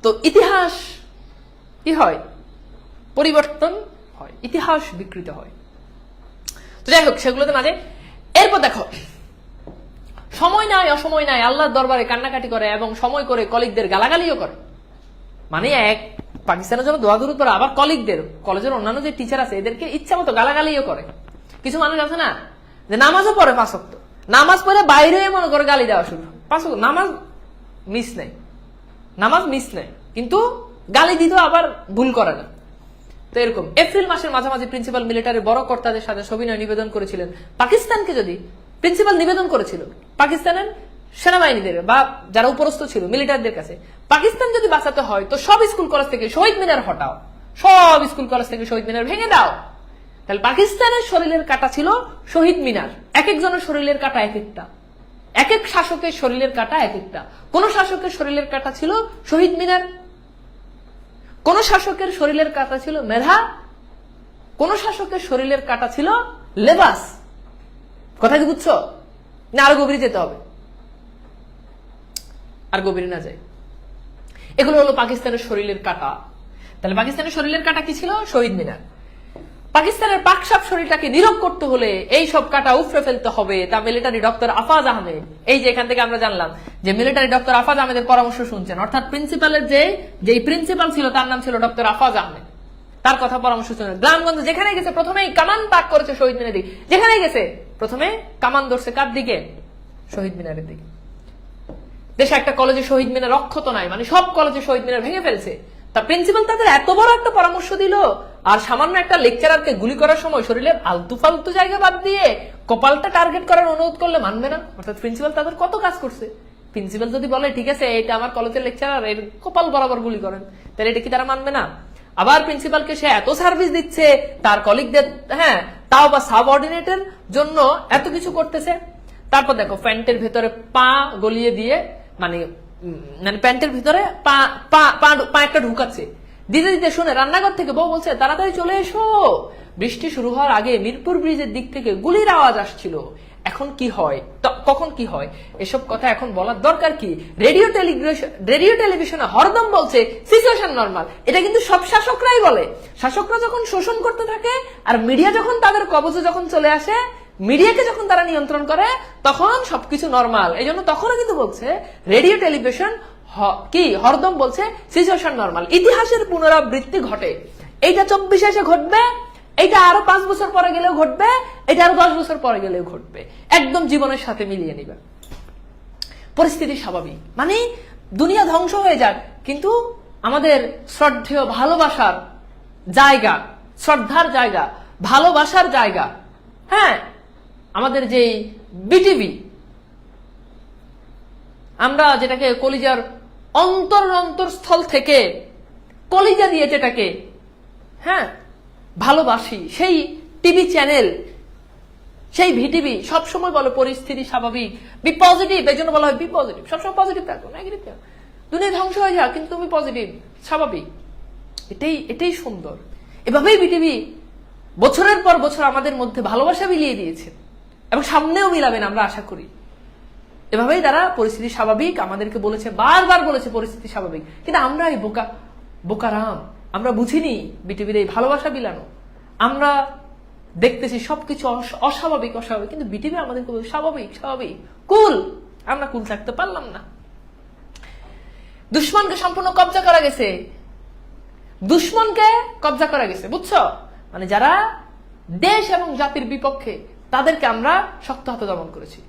A: তো ইতিহাস কি হয়, পরিবর্তন হয়, ইতিহাস বিকৃত হয়। তো যাই হোক, সেগুলোতে মাঝে। এরপর দেখো, সময় নাই অসময় নাই আল্লাহর দরবারে কান্নাকাটি করে এবং সময় করে কলিগদের গালাগালিও করে। মানে এক পাকিস্তানের জন্য দোয়া দুরুদ পড়ে, আবার কলিগদের, কলেজের অন্যান্য যে টিচার আছে এদেরকে ইচ্ছা মতো গালাগালিও করে। কিছু মানুষ আছে না যে নামাজও পড়ে 5 ওয়াক্ত, নামাজ পড়ে বাইরে মনে করে গালি দেওয়া শুরু। 5 ওয়াক্ত নামাজ মিস নাই, নামাজ মিস নাই, কিন্তু গালি দিতেও আবার ভুল করে না। তো এরকম এপ্রিল মাসের মাঝামাঝি প্রিন্সিপাল মিলিটারি বড় কর্তাদের সাথে সবিনয় নিবেদন করেছিলেন পাকিস্তানকে। যদি প্রিন্সিপাল নিবেদন করেছিল পাকিস্তানের সেনাবাহিনীদের বা যারা উপরস্থ ছিল মিলিটারিদের কাছে, পাকিস্তান যদি বাঁচাতে হয় তো সব স্কুল কলেজ থেকে শহীদ মিনার হটাও, সব স্কুল কলেজ থেকে শহীদ মিনার ভেঙে দাও। তাহলে পাকিস্তানের শরীরের কাটা ছিল শহীদ মিনার, এক একজনের শরীরের কাটা এক একটা, এক এক শাসকের শরীরের কাটা এক একটা। কোন শাসকের শরীরের কাটা ছিল শহীদ মিনার, কোন শাসকের শরীরের কাটা ছিল মেধা, কোন শাসকের শরীরের কাটা ছিল লেবাস। কথা কি বুঝছো না? আরো গভীরে যেতে হবে, আর গভীরে না যায়। এগুলো হলো পাকিস্তানের শরীরের কাটা। তাহলে পাকিস্তানের শরীরের কাটা কি ছিল? শহীদ মিনার। পাকিস্তানের পাকসাপ শরীরটাকে নীরব করতে হলে এই সব কাটা উফরে ফেলতে হবে। তা মিলিটারি ডক্টর আফাজ আহমেদ, এই যে এখান থেকে আমরা জানলাম যে মিলিটারি ডক্টর আফাজ আহমেদের পরামর্শ শুনছেন, অর্থাৎ প্রিন্সিপালের যেই প্রিন্সিপাল ছিল তার নাম ছিল ডক্টর আফাজ আহমেদ, তার কথা পরামর্শ শুনছেন। গ্রামগঞ্জ যেখানে গেছে প্রথমেই কামান তাক করেছে শহীদ মিনারের দিকে, যেখানে গেছে প্রথমে কামান ধরছে কার দিকে? শহীদ মিনারের দিকে। দেশে একটা কলেজে শহীদ মিনার অক্ষত নাই, মানে সব কলেজে শহীদ মিনার ভেঙে ফেলছে। তা প্রিন্সিপাল তাদের এত বড় একটা পরামর্শ দিল, আর সামান্য একটা লেকচারারকে গুলি করার সময় শরীরের আলতু ফালতু জায়গা বাদ দিয়ে কপালটা টার্গেট করার অনুরোধ করলে মানবে না। অর্থাৎ প্রিন্সিপাল তাদের কত কাজ করছে। প্রিন্সিপাল যদি বলে ঠিক আছে এটা আমার কলেজের লেকচারার, এর কপাল বরাবর গুলি করেন, তাহলে এটা কি তারা মানবে না? আবার প্রিন্সিপালকে সে এত সার্ভিস দিচ্ছে, তার কলিগদের, হ্যাঁ তাও বা সাবঅর্ডিনেটের জন্য এত কিছু করতেছে। তারপর দেখো প্যান্টের ভেতরে পা গলিয়ে দিয়ে, মানে প্যান্টের ভিতরে পা একটা ঢুকাচ্ছে, দিতে দিতে শুনে রান্নাঘর থেকে বউ বলছে তাড়াতাড়ি চলে এসো, বৃষ্টি শুরু হওয়ার আগে মিরপুর ব্রিজের দিক থেকে গুলির আওয়াজ আসছিল। এখন কি হয়, কখন কি হয়, এসব কথা এখন বলার দরকার কি? রেডিও টেলিভিশনে হরদম বলছে সিচুয়েশন নরমাল। এটা কিন্তু সব শাসকরাই বলে। শাসকরা যখন শোষণ করতে থাকে আর মিডিয়া যখন তাদের কবজে যখন চলে আসে, মিডিয়াকে যখন তারা নিয়ন্ত্রণ করে, তখন সবকিছু নরমাল। এই জন্য তখনও কিন্তু বলছে রেডিও টেলিভিশন কি হরদম বলছে সিচুয়েশন নরমাল। ইতিহাসের পুনরাবৃত্তি ঘটে। এইটা 24 এসে ঘটবে, এইটা আরো 5 বছর পরে গেলেও ঘটবে, এটা আরো 10 বছর পরে গেলেও ঘটবে, একদম জীবনের সাথে মিলিয়ে নিবে। পরিস্থিতি স্বাভাবিক, মানে দুনিয়া ধ্বংস হয়ে যাক, কিন্তু আমাদের শ্রদ্ধেয় ভালোবাসার জায়গা, শ্রদ্ধার জায়গা, ভালোবাসার জায়গা, হ্যাঁ আমাদের যে বিটিভি, আমরা যেটাকে কলিজার অন্তরস্থল থেকে কলিজা দিয়ে যেটাকে হ্যাঁ ভালোবাসি, সেই টিভি চ্যানেল, সেই ভিটিভি সবসময় বলে পরিস্থিতি স্বাভাবিক, বি পজিটিভ। এই জন্য বলা হয় বি পজিটিভ, সবসময় পজিটিভ থাকো, নেগেটিভ থাকো। দুনিয়া ধ্বংস হয়ে যাক কিন্তু তুমি পজিটিভ, স্বাভাবিক। এটাই সুন্দর। এভাবেই বিটিভি বছরের পর বছর আমাদের মধ্যে ভালোবাসা মিলিয়ে দিয়েছে এবং সামনেও মিলাবেন আমরা আশা করি। এভাবেই তারা পরিস্থিতি স্বাভাবিক আমাদেরকে বলেছে, বারবার বলেছে পরিস্থিতি স্বাভাবিক, কিন্তু আমরা এই বোকারাম, আমরা বুঝিনি বিটিভির এই ভালোবাসা বিলানো। আমরা দেখতেছি সবকিছু অস্বাভাবিক, কিন্তু বিটিভি আমাদেরকে বলছে স্বাভাবিক, কুল। আমরা কুল থাকতে পারলাম না। দুশ্মনকে সম্পূর্ণ কবজা করা গেছে, দুশ্মনকে কবজা করা গেছে, বুঝছো? মানে যারা দেশ এবং জাতির বিপক্ষে, তাদেরকে আমরা শক্ত হাতে দমন করেছি।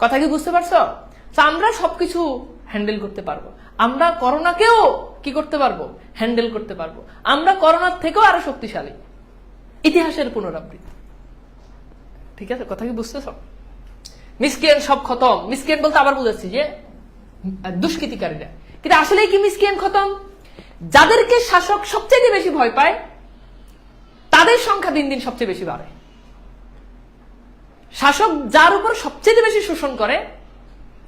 A: কথা কি বুঝতে পারছো? আমরা সবকিছু হ্যান্ডেল করতে পারবো। আমরা করোনাকেও কি করতে পারবো? হ্যান্ডেল করতে পারবো। আমরা করোনার থেকেও আরো শক্তিশালী। ইতিহাসের পুনরাবৃত্তি, ঠিক আছে? কথা কি বুঝতেছ? মিসকিন সব খতম। মিসকিন বলতে আবার বুঝাচ্ছি যে দুষ্কৃতিকারীরা, কিন্তু আসলে কি মিসকিন খতম? যাদেরকে শাসক সবচেয়ে বেশি ভয় পায়, তাদের সংখ্যা দিন দিন সবচেয়ে বেশি বাড়ে। শাসক যার উপর সবচেয়ে বেশি শোষণ করে,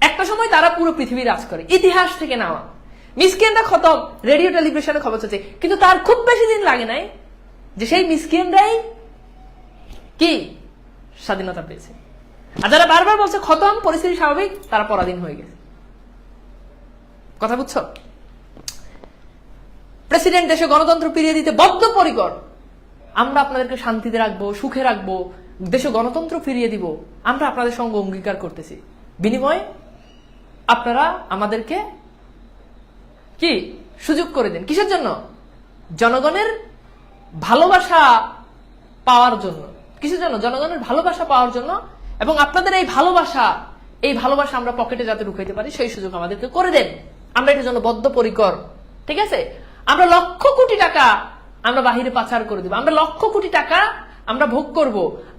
A: একটা সময় তারা পুরো পৃথিবী রাজ করে, ইতিহাস থেকে নেওয়া। মিসকিনরা খতম, রেডিও টেলিভিশনে খবর চলছে, কিন্তু তার খুব বেশি দিন লাগে নাই যে সেই মিসকিনরাই কি স্বাধীনতা পেয়েছে। আর যারা বারবার বলছে খতম, পরিস্থিতি স্বাভাবিক, তারা পরাধীন হয়ে গেছে। কথা বুঝছো? প্রেসিডেন্ট দেশে গণতন্ত্র ফিরিয়ে দিতে বদ্ধপরিকর। আমরা আপনাদেরকে শান্তিতে রাখবো, সুখে রাখবো, দেশে গণতন্ত্র ফিরিয়ে দিব, আমরা আপনাদের সঙ্গে অঙ্গীকার করতেছি। বিনিময়ে আপনারা আমাদেরকে কি সুযোগ করে দেন, কিসের জন্য? জনগণের ভালোবাসা পাওয়ার জন্য। কিসের জন্য? জনগণের ভালোবাসা পাওয়ার জন্য। এবং আপনাদের এই ভালোবাসা আমরা পকেটে যাতে ঢুকাইতে পারি সেই সুযোগ আমাদেরকে করে দেন। আমরা এটার জন্য বদ্ধপরিকর। ঠিক আছে? আমরা লক্ষ কোটি টাকা আমরা বাহিরে পাচার করে দেব, আমরা লক্ষ কোটি টাকা আমরা ভোগ করব।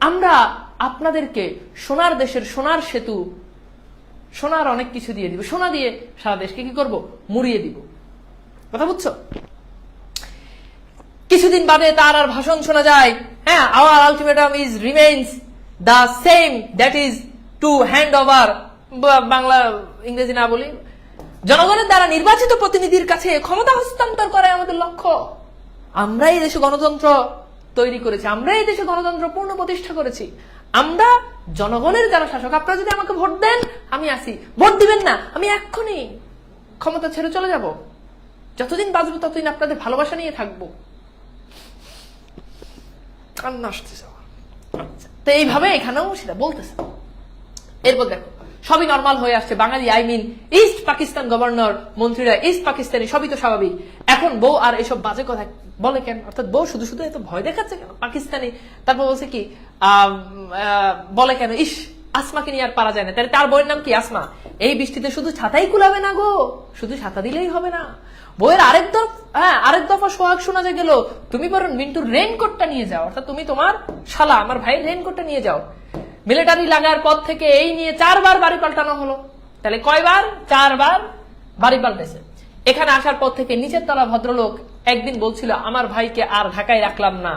A: আমরা আপনাদেরকে সোনার দেশের সোনার সেতু, সোনার অনেক কিছু দিয়ে দিব, সোনা দিয়ে সারা দেশকে কি করব? মুড়িয়ে দিব। কথা বুঝছো? কিছুদিন বাদে তার আর ভাষণ শোনা যায়, হ্যাঁ, our ultimatum is remains the same, that is to hand over, Bangla ইংরেজি না বলি, জনগণের দ্বারা নির্বাচিত প্রতিনিধির কাছে ক্ষমতা হস্তান্তর করাই আমাদের লক্ষ্য। আমরা এই দেশে গণতন্ত্র তৈরি করেছি, আমরা এই দেশে গণতন্ত্র পূর্ণ প্রতিষ্ঠা করেছি। আমরা জনগণের যারা শাসক, আপনারা যদি আমাকে ভোট দেন আমি আসি, ভোট দিবেন না আমি এক্ষুনি ক্ষমতা ছেড়ে চলে যাব। যতদিন বাঁচবো ততদিন আপনাদের ভালোবাসা নিয়ে থাকবো। তো এইভাবে এখানেও সেটা বলতেছে। এরপর দেখো সবই নর্মাল হয়ে আসছে, বাঙালি I mean east Pakistan governor, মন্ত্রীরা ইস্ট পাকিস্তানি, সবই তো স্বাভাবিক। এখন বউ আর এসব বাজে কথা বলে কেন? অর্থাৎ বউ শুধু শুধু এত ভয় দেখাচ্ছে কেন পাকিস্তানি? তারপর বলছে কি বলে কেন, ইস আসমাকে নিয়ে আর পারা যায় না। তাহলে তার বউয়ের নাম কি? আসমা। এই বৃষ্টিতে শুধু ছাতাই কুলাবে না গো, শুধু ছাতা দিলেই হবে না। বইয়ের আরেক দফা সোহাগ শোনা যায় গেল, তুমি বরং মিন্টুর রেইনকোটটা নিয়ে যাও, অর্থাৎ তুমি তোমার শালা আমার ভাইয়ের রেইনকোটটা নিয়ে যাও। মিলিটারি লাগার পর থেকে এই নিয়ে 4 বার বাড়ি পাল্টানো হলো। তাহলে কয়বার? 4 বার বাড়ি পাল্টেছে। এখানে আসার পর থেকে নিচের তলা ভদ্রলোক একদিন বলছিল আমার ভাইকে আর ঢাকায় রাখলাম না,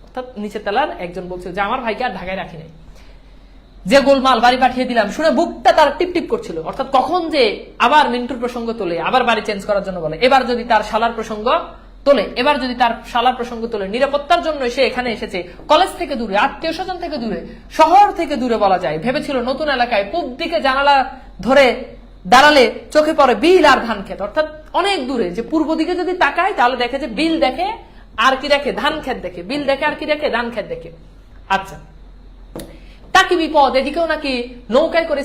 A: অর্থাৎ নিচের তলার একজন বলছিল যে আমার ভাইকে আর ঢাকায় রাখি নাই, যে গোলমাল বাড়ি পাঠিয়ে দিলাম। শুনে বুকটা তার টিপ টিপ করছিল, অর্থাৎ কখন যে আবার মিন্টুর প্রসঙ্গ তোলে, আবার বাড়ি চেঞ্জ করার জন্য বলে, এবার যদি তার শালার প্রসঙ্গ তোলে, নিরাপত্তার জন্য সে এখানে এসেছে, কলেজ থেকে দূরে, আত্মীয় স্বজন থেকে দূরে, শহর থেকে দূরে বলা যায়। ভেবেছিল নতুন এলাকায়, পূব দিকে জানালা ধরে দাঁড়ালে চোখে পড়ে বিল আর ধান ক্ষেত, অর্থাৎ অনেক দূরে, যে পূর্ব দিকে যদি তাকায় তাহলে দেখে যে বিল দেখে আর কি দেখে, ধান ক্ষেত দেখে, বিল দেখে আর কি দেখে, ধান ক্ষেত দেখে। আচ্ছা, তাকি বিপদ, এদিকেও নাকি নৌকায় করে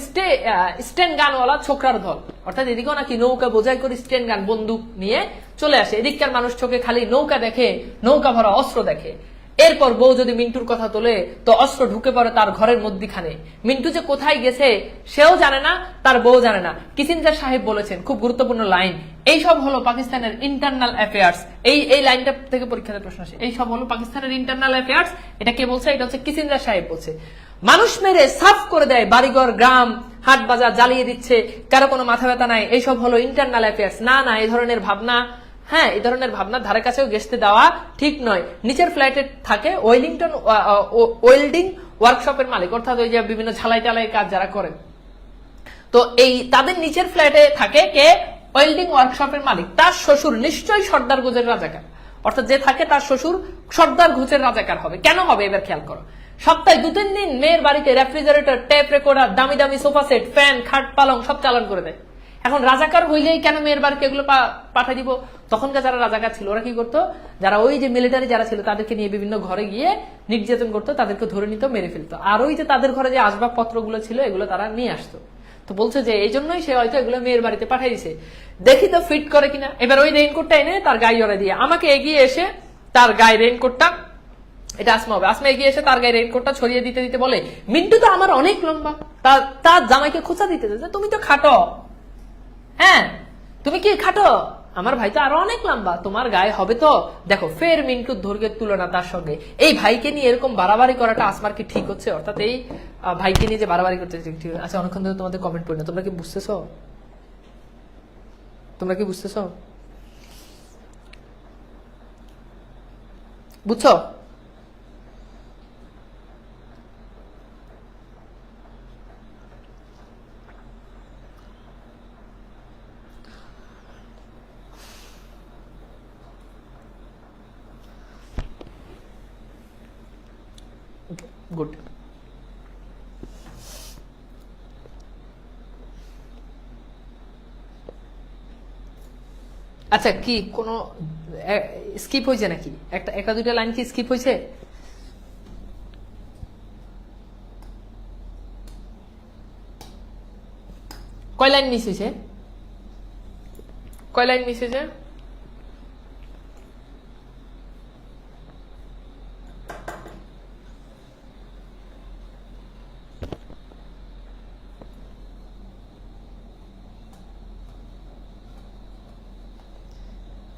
A: স্টেন গানওয়ালা ছোকরার দল, অর্থাৎ এদিকেও নাকি নৌকা বোঝাই করে স্টেন গান বন্দুক নিয়ে চলে আসে। এদিককার মানুষ চোখে খালি নৌকা দেখে, নৌকা ভরা অস্ত্র দেখে। এরপর বউ যদি মিন্টুর কথা তোলে তো অস্ত্র ঢুকে পড়ে তার ঘরের মধ্যখানে। মিন্টু যে কোথায় গেছে সেও জানে না, তার বউ জানে না। কিসিঞ্জার সাহেব বলেছেন, খুব গুরুত্বপূর্ণ লাইন, এই সব হলো পাকিস্তানের ইন্টারনাল অ্যাফেয়ার্স। এই লাইনটা থেকে পরীক্ষাতে প্রশ্ন আসে, এই সব হলো পাকিস্তানের ইন্টারনাল অ্যাফেয়ার্স। এটা কে বলছে? এটা হচ্ছে কিসিঞ্জার সাহেব বলছে। মানুষ মেরে সাফ করে দেয়, বাড়িঘর গ্রাম হাট বাজার জ্বালিয়ে দিচ্ছে, কারো কোনো মাথা ব্যথা নাই, এইসব হলো ইন্টারনাল অ্যাফেয়ার্স। না, এই ধরনের ভাবনা, হ্যাঁ, এই ধরনের ভাবনা ধারে কাছেও গেছতে দেওয়া ঠিক নয়। নিচের ফ্ল্যাটে থাকে ওয়েল্ডিং ওয়ার্কশপের মালিক, অর্থাৎ ওই যে বিভিন্ন ঝালাই টালাই কাজ যারা করেন, তো এই তাদের নিচের ফ্ল্যাটে থাকে কে? ওয়েল্ডিং ওয়ার্কশপের মালিক। তার শ্বশুর নিশ্চয়ই সর্দার গোজের রাজাকার, অর্থাৎ যে থাকে তার শ্বশুর সর্দার গোজের রাজাকার হবে। কেন হবে এবার খেয়াল করো। সপ্তাহে 2-3 দিন মেয়ের বাড়িতে রেফ্রিজারেটর, টেপ রেকর্ডার, দামি দামি সোফা সেট, ফ্যান, খাট, পালং সব চালান করে দেয়। এখন রাজাকার হইলেই কেন মেয়ের বাড়িতে এগুলো পাঠিয়ে দিব? তখনকার যারা রাজাকার ছিল ওরা কি করতো, যারা ওই যে মিলিটারি যারা ছিল তাদেরকে নিয়ে বিভিন্ন ঘরে গিয়ে নির্যাতন করতো, তাদেরকে ধরে নিত, মেরে ফেলতো। আর ওই যে তাদের ঘরে যে আসবাবপত্রগুলো ছিল এগুলো তারা নিয়ে আসতো। তো বলছে যে এই জন্যই সে হয়তো এগুলো মেয়ের বাড়িতে পাঠিয়ে দিছে, দেখি তো ফিট করে কিনা। এবার ওই রেইনকোটটা এনে তার গায়ে জড়াই দিয়ে আমাকে এগিয়ে এসে তার গায়ে রেইনকোটটা, এটা আসমা হবে, আসমা এগিয়ে এসে তার গায়ে রেইনকোটটা ছড়িয়ে দিতে দিতে বলে, মিন্টু তো আমার অনেক লম্বা। তার জামাইকে খোঁচা দিতে দিতে, তুমি তো খাটো, হ্যাঁ তুমি কি খাটো, আমার ভাই তো আরো অনেক লম্বা, তোমার গায়ে হবে তো। দেখো ফের মিন্টুর দৈর্ঘ্যের তুলনা তার সঙ্গে। এই ভাইকে নিয়ে এরকম বাড়াবাড়ি করাটা আসমার কি ঠিক হচ্ছে? অর্থাৎ এই ভাইকে নিয়ে যে বাড়াবাড়ি করতে ঠিক। আচ্ছা, অনেকক্ষণ ধরে তোমাদের কমেন্ট পড়ি না, তোমরা কি বুঝতেছো? বুঝছো? গুড। আচ্ছা, কি কোনো স্কিপ হয়েছে নাকি? একটা দুইটা লাইন কি স্কিপ হয়েছে? কয় লাইন মিস হয়েছে? কয় লাইন মিস হয়েছে?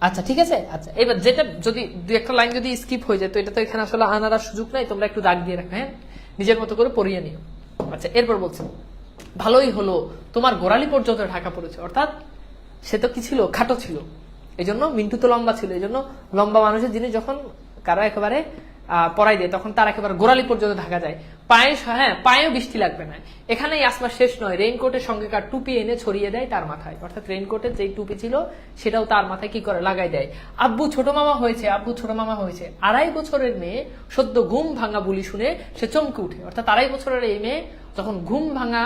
A: আচ্ছা ঠিক আছে। আচ্ছা এবার যেটা যদি দুই একটা লাইন যদি স্কিপ হয়ে যায় তো এটা তো এখানে আসলে আনার সুযোগ নাই, তোমরা একটু দাগ দিয়ে রাখো, হ্যাঁ, নিজের মতো করে পড়িয়ে নিও। আচ্ছা এরপর বলছি, ভালোই হলো তোমার গোড়ালি পর্যন্ত ঢাকা পড়েছে, অর্থাৎ সে তো কি ছিল, খাটো ছিল, এই জন্য মিন্টু তো লম্বা ছিল, এই জন্য লম্বা মানুষের জিনিস যখন কারো একেবারে পরাই দেয় তখন তার একেবারে গোড়ালি পর্যন্ত ঢাকা যায়। পায়ে, হ্যাঁ পায়েও বৃষ্টি লাগবে না। এখানেই আসমা শেষ নয়, রেইনকোটের সঙ্গে কার টুপি এনে ছড়িয়ে দেয় তার মাথায়, অর্থাৎ রেইনকোটের যেই টুপি ছিল সেটাও তার মাথায় কি করে লাগাই দেয়। আব্বু ছোট মামা হয়েছে, আব্বু ছোট মামা হয়েছে। 2.5 বছরের মেয়ে সদ্য ঘুম ভাঙা বুলি শুনে সে চমকে উঠে, অর্থাৎ 2.5 বছরের এই মেয়ে যখন ঘুম ভাঙা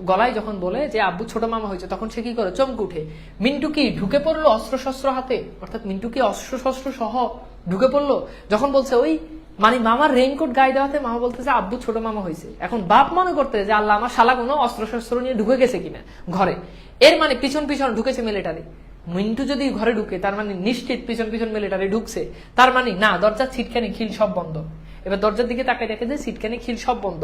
A: গলায় যখন বলে যে আব্বু ছোট মামা হয়েছে তখন সে কি করে, চমকে উঠে। মিন্টু কি ঢুকে পড়লো অস্ত্র শস্ত্র হাতে, অর্থাৎ মিন্টু কি অস্ত্র শস্ত্র সহ ঢুকে পড়লো যখন বলছে ওই মানে মামার রেইনকোট গায়ে দেওয়াতে মামা বলতেছে আব্বু ছোট মামা হয়েছে। এখন বাপ মনে করতে যে আল্লাহ আমার শালা কোনো অস্ত্র শস্ত্র নিয়ে ঢুকে গেছে কিনা ঘরে, এর মানে পিছন পিছন ঢুকেছে মিলিটারি। মিন্টু যদি ঘরে ঢুকে তার মানে নিশ্চিত পিছন পিছন মিলিটারি ঢুকছে, তার মানে না দরজার ছিটকানি খিল সব বন্ধ। এবার দরজার দিকে তাকায় দেখে যে ছিটকানি খিল সব বন্ধ।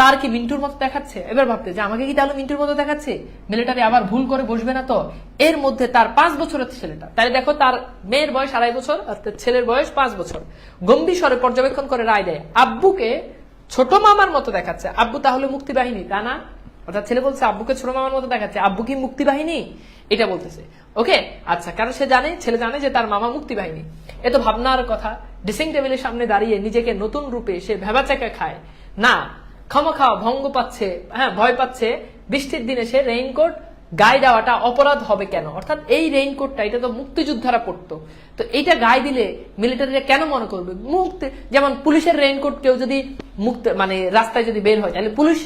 A: তার কি মিন্টুর মতো দেখাচ্ছে? এবার ভাবতে যে আমাকে কি তাহলে মিন্টুর মতো দেখাচ্ছে, মিলিটারি আবার ভুল করে বসবে না তো। এর মধ্যে তার 5 বছরের ছেলেটা, তাই দেখো তার মেয়ের বয়স 2.5 বছর আর ছেলের বয়স 5 বছর, গম্ভীর স্বরে পর্যবেক্ষণ করে রায় দেয় আব্বুকে ছোট মামার মতো দেখাচ্ছে। আব্বু তাহলে মুক্তিবাহিনী, তা না? অর্থাৎ ছেলে বলছে আব্বুকে ছোট মামার মতো দেখাচ্ছে, আব্বু কি মুক্তিবাহিনী, এটা বলতেছে। ওকে আচ্ছা, কারণ সে জানে, ছেলে জানে যে তার মামা মুক্তিবাহিনী। এ তো ভাবনার কথা। ড্রেসিং টেবিলের সামনে দাঁড়িয়ে নিজেকে নতুন রূপে সে ভেবাচাকা খায় না, খাওয়া ভঙ্গ পাচ্ছে, হ্যাঁ ভয় পাচ্ছে। বৃষ্টির দিনে সে রেইনকোট গায়ে দেওয়াটা অপরাধ হবে কেন, অর্থাৎ এই রেইনকোটটা এটা তো মুক্তিযোদ্ধারা পড়তো, তো এইটা গায়ে দিলে মিলিটারিরা কেন মনে করবে মুক্তি। যেমন পুলিশের রেইনকোট কেউ যদি মুক্ত মানে রাস্তায় যদি বের হয় তাহলে পুলিশ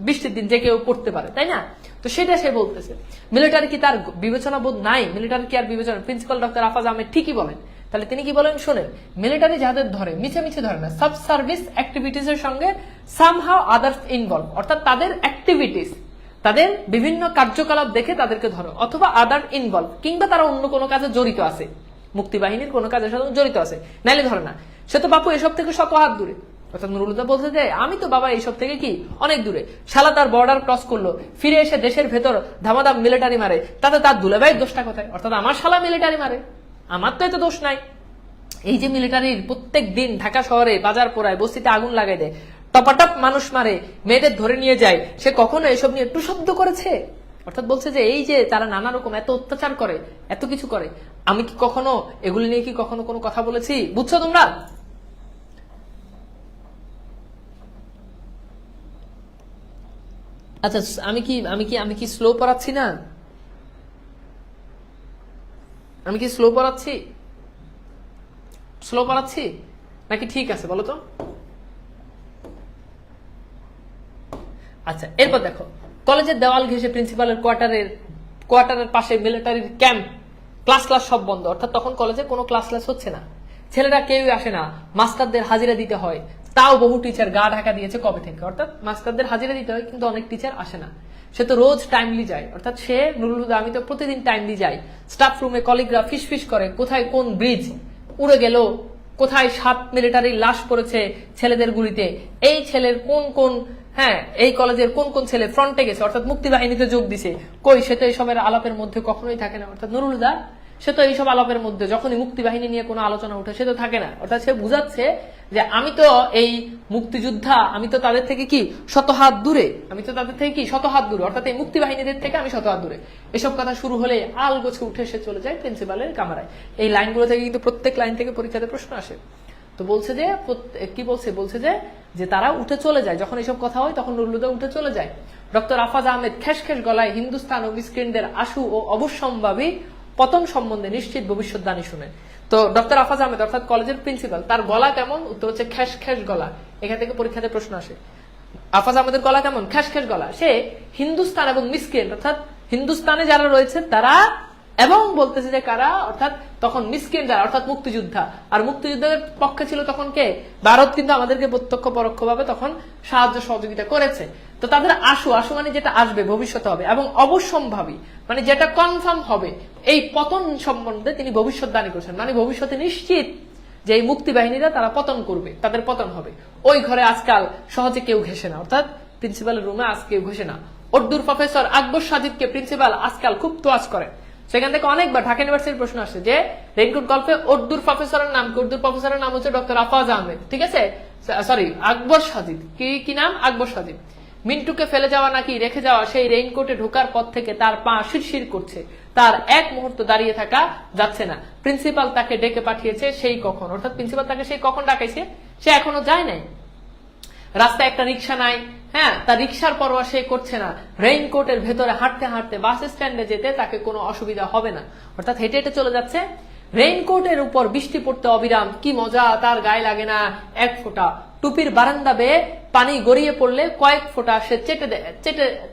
A: বৃষ্টির দিন যে কেউ পড়তে পারে, তাই না? তো সেটা সে বলতেছে। মিলিটারি কি তার বিবেচনা বোধ নাই? মিলিটারি কি আর বিবেচনা? প্রিন্সিপাল ডক্টর আফাজ আহমেদ ঠিকই বলেন। তাহলে তিনি কি বলেন শোনেন, মিলিটারি যাদের ধরে মিছে মিছে ধরে না, সাব সার্ভিস অ্যাক্টিভিটিস এর সঙ্গে সামহাউ আদার্স ইনভলভ, অর্থাৎ তাদের অ্যাক্টিভিটিস, তাদের বিভিন্ন কার্যকলাপ দেখে তাদেরকে ধরো, অথবা আদার ইনভলভ, কিংবা তারা অন্য কোনো কাজে জড়িত আছে, মুক্তিবাহিনীর কোনো কাজের সাথে জড়িত আছে, নাইলে ধরে না। সে তো বাপু এসব থেকে শত হাত দূরে। অর্থাৎ নুরুলদা বলতে যে আমি তো বাবা এইসব থেকে কি অনেক দূরে। শালা তার বর্ডার ক্রস করলো, ফিরে এসে দেশের ভেতর ধামাধাম মিলিটারি মারে, তাতে তার দুলাভাইয়ের দোষটা কোথায়? অর্থাৎ আমার শালা মিলিটারি মারে, আমার তো এত দোষ নাই। এই যে মিলিটারির প্রত্যেক দিন ঢাকা শহরে বাজার পোড়ায়, বস্তিতে আগুন লাগাই দেয়, টপাটপ মানুষ মারে, মেয়েদের ধরে নিয়ে যায়, সে কখনো এসব নিয়ে একটু শব্দ করেছে? অর্থাৎ বলছে যে এই যে তারা নানা রকম এত অত্যাচার করে, এত কিছু করে, আমি কি কখনো এগুলি নিয়ে কি কখনো কোনো কথা বলেছি? বুঝছো তোমরা? আচ্ছা আমি কি স্লো পড়াচ্ছি না? আমি কি স্লো পড়াচ্ছি? স্লো পড়াচ্ছি নাকি ঠিক আছে বলো তো? আচ্ছা এরপর দেখো, কলেজের দেওয়াল ঘেঁষে প্রিন্সিপালের কোয়ার্টারের পাশে মিলিটারির ক্যাম্প, ক্লাস সব বন্ধ, অর্থাৎ তখন কলেজে কোনো ক্লাস হচ্ছে না, ছেলেরা কেউই আসে না, মাস্টারদের হাজিরা দিতে হয়, তাও বহু টিচার গা ঢাকা দিয়েছে কবে থেকে, অর্থাৎ মাস্টারদের হাজিরা দিতে হয় কিন্তু অনেক টিচার আসে না। সে তো রোজ টাইমলি যায়, অর্থাৎ সে নুরুল হুদা আমি তো প্রতিদিন টাইমলি যাই। স্টাফ রুমে কলিগরা ফিস করে কোথায় কোন ব্রিজ উড়ে গেল, কোথায় 7 মিলিটারির লাশ পড়েছে ছেলেদের গুলিতে, এই ছেলের কোন কোন, হ্যাঁ এই কলেজের কোন কোন ছেলে ফ্রন্টে গেছে, অর্থাৎ মুক্তিবাহিনীতে যোগ দিছে, কই সে তো এইসবের আলাপের মধ্যে কখনোই থাকে না। অর্থাৎ নুরুল হুদা সে তো এইসব আলাপের মধ্যে, যখনই মুক্তিবাহিনী নিয়ে কোনো আলোচনা উঠে সে তো থাকে না। অর্থাৎ সে বুঝাচ্ছে যে আমি তো এই মুক্তিযোদ্ধা, আমি তো তাদের থেকে কি শত হাত দূরে, আমি তো তাদের থেকে কি শত হাত দূরে, অর্থাৎ এই মুক্তিবাহিনীদের থেকে আমি শত হাত দূরে। এসব কথা শুরু হলে আল গোছে উঠে সে চলে যায় প্রিন্সিপালের কামরায়। এই লাইনগুলো থেকে কিন্তু প্রত্যেক লাইন থেকে পরীক্ষাতে প্রশ্ন আসে। তো বলছে যে কি বলছে যে তারা উঠে চলে যায়, যখন এইসব কথা হয় তখন নুরুল হুদা উঠে চলে যায়। ডক্টর আফাজ আহমেদ খেস গলায় হিন্দুস্তান ও মিসকিনদের আশু ও অবশ্যম্ভাবী পতন সম্বন্ধে নিশ্চিত ভবিষ্যৎবাণী শুনেন। তো ডক্টর আফাজ আহমেদ অর্থাৎ কলেজের প্রিন্সিপাল, তার গলা কেমন? উত্তর হচ্ছে খ্যাস খ্যাস গলা। এখান থেকে পরীক্ষাতে প্রশ্ন আসে, আফাজ আহমেদের গলা কেমন? খ্যাস খ্যাস গলা। সে হিন্দুস্তান এবং মিসকিন অর্থাৎ হিন্দুস্তানে যারা রয়েছে তারা এবং বলতেছে যে কারা, অর্থাৎ তখন মিসকিন যারা অর্থাৎ মুক্তিযোদ্ধা, আর মুক্তিযুদ্ধের পক্ষে ছিল তখন কে? ভারত কিন্তু আমাদেরকে প্রত্যক্ষ পরোক্ষ ভাবে তখন সাহায্য সহযোগিতা করেছে। তো তাদের আশু মানে যেটা আসবে ভবিষ্যতে হবে, এবং অবশ্যম্ভাবী মানে যেটা কনফার্ম হবে, এই পতন সম্বন্ধে তিনি ভবিষ্যৎবাণী করেছেন, মানে ভবিষ্যতে নিশ্চিত যে এই মুক্তি বাহিনীরা তারা পতন করবে, তাদের পতন হবে। ওই ঘরে আজকাল সহজে কেউ ঘেসে না, অর্থাৎ প্রিন্সিপালের রুমে আজ কেউ ঘেসে না। উর্দুর প্রফেসর আকবর সাজিদকে প্রিন্সিপাল আজকাল খুব তোয়াজ করে। সেখান থেকে অনেকবার ঢাকা ইউনিভার্সিটির প্রশ্ন আসছে যে রেইনকোট গল্পে উর্দুর প্রফেসরের নাম কি? উর্দুর প্রফেসরের নাম হচ্ছে ডক্টর আফাজ আহমেদ, ঠিক আছে, সরি আকবর সাজিদ। কি নাম? আকবর সাজিদ। মিন্টুকে ফেলে যাওয়া নাকি রেখে যাওয়া সেই রেইনকোটে ঢোকার পর থেকে তার পা শিরশির করছে, তার এক মুহূর্ত দাঁড়িয়ে থাকা যাচ্ছে না। প্রিন্সিপাল তাকে ডেকে পাঠিয়েছে সেই কখন, অর্থাৎ প্রিন্সিপাল তাকে সেই কখন ডাকাইছে, সে এখনো যায় নাই। রাস্তায় একটা রিক্সা নাই, হ্যাঁ, তার রিক্সার পরোয়া সে করছে না। রেইনকোটের ভেতরে হাঁটতে হাঁটতে বাস স্ট্যান্ডে যেতে তাকে কোনো অসুবিধা হবে না, অর্থাৎ হেঁটে হেঁটে চলে যাচ্ছে। রেইনকোটের উপর বৃষ্টি পড়তে অবিরাম, কি মজা, তার গায়ে লাগে না এক ফোঁটা। টুপির বারান্দা বেয়ে পানি গড়িয়ে পড়লে কয়েক ফোঁটা সে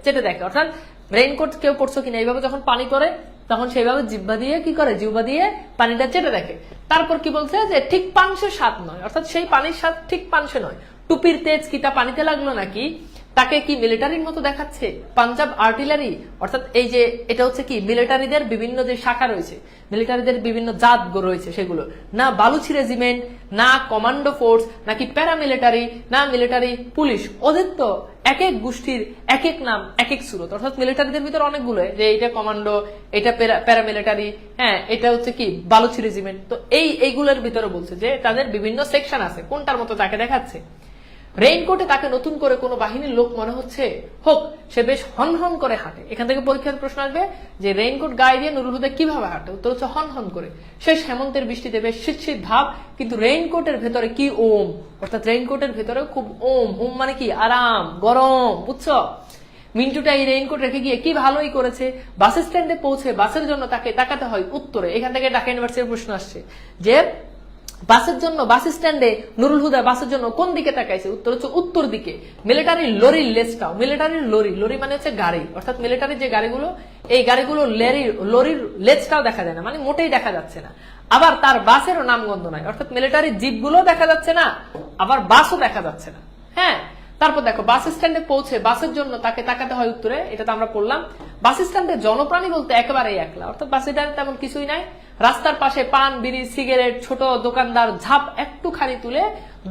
A: চেটে দেখে, অর্থাৎ রেইনকোট কেউ পড়ছো কিনা এইভাবে যখন পানি করে তখন সেইভাবে জিহ্বা দিয়ে কি করে, জিহ্বা দিয়ে পানিটা চেটে দেখে। তারপর কি বলছে যে ঠিক পানসে স্বাদ নয়, অর্থাৎ সেই পানির স্বাদ ঠিক পানসে নয়। টুপির তেজ কি তা পানিতে লাগলো নাকি? তাকে কি মিলিটারির মতো দেখাচ্ছে? পাঞ্জাব আর্টিলারি, অর্থাৎ এই যে এটা হচ্ছে কি মিলিটারিদের বিভিন্ন যে শাখা রয়েছে, মিলিটারিদের বিভিন্ন জাত রয়েছে, সেগুলো না বালুচি রেজিমেন্ট, না কমান্ডো ফোর্স, নাকি প্যারামিলিটারি, না মিলিটারি পুলিশ। ওদের তো এক এক গোষ্ঠীর এক এক নাম, এক এক সুরত, অর্থাৎ মিলিটারিদের ভিতরে অনেকগুলো, যে এটা কমান্ডো, এটা প্যারামিলিটারি, হ্যাঁ, এটা হচ্ছে কি বালুচি রেজিমেন্ট। তো এইগুলোর ভিতরে বলছে যে তাদের বিভিন্ন সেকশন আছে, কোনটার মতো তাকে দেখাচ্ছে। রেইনকোটে তাকে নতুন করে কোনো বাহিনীর লোক মনে হচ্ছে হোক, সে বেশ হন হন করে হাঁটে। এখান থেকে পরীক্ষার প্রশ্ন আসবে যে রেইনকোট গায়ে দিয়ে নুরুল হুদা কিভাবে হাঁটে? উত্তর হচ্ছে হন হন করে। শেষ হেমন্তের বৃষ্টিতে বেশ শীত ভাব, কিন্তু রেইনকোটের ভেতরে কি ওম, অর্থাৎ রেইনকোটের ভেতরে খুব ওম মানে কি আরাম, গরম, বুঝছো? মিন্টুটা এই রেইনকোট রেখে গিয়ে কি ভালোই করেছে। বাস স্ট্যান্ডে পৌঁছে বাসের জন্য তাকে তাকাতে হয় উত্তরে। এখান থেকে ঢাকা ইউনিভার্সিটির প্রশ্ন আসছে যে বাসের জন্য, বাস স্ট্যান্ডে নুরুল হুদা বাসের জন্য কোন দিকে তাকাইছে? উত্তর হচ্ছে উত্তর দিকে। মিলিটারি লরির লেজটাও, মিলিটারির লরি মানে হচ্ছে গাড়ি, অর্থাৎ মিলিটারির যে গাড়িগুলো, এই গাড়িগুলো লরির লেজটাও দেখা যায় না, মানে মোটেই দেখা যাচ্ছে না। আবার তার বাসেরও নামগন্ধ নাই, অর্থাৎ মিলিটারি জিপগুলো দেখা যাচ্ছে না, আবার বাসও দেখা যাচ্ছে না। হ্যাঁ, তারপর দেখো বাস স্ট্যান্ডে পৌঁছে বাসের জন্য তাকে তাকাতে হয় উত্তরে, এটা তো আমরা পড়লাম। বাস স্ট্যান্ডে জনপ্রাণী বলতে একেবারেই একলা, অর্থাৎ বাস স্ট্যান্ডে তেমন কিছুই নাই। রাস্তার পাশে পান, বিড়ি, সিগারেট, ছোট দোকানদার ঝাপ একটুখানি তুলে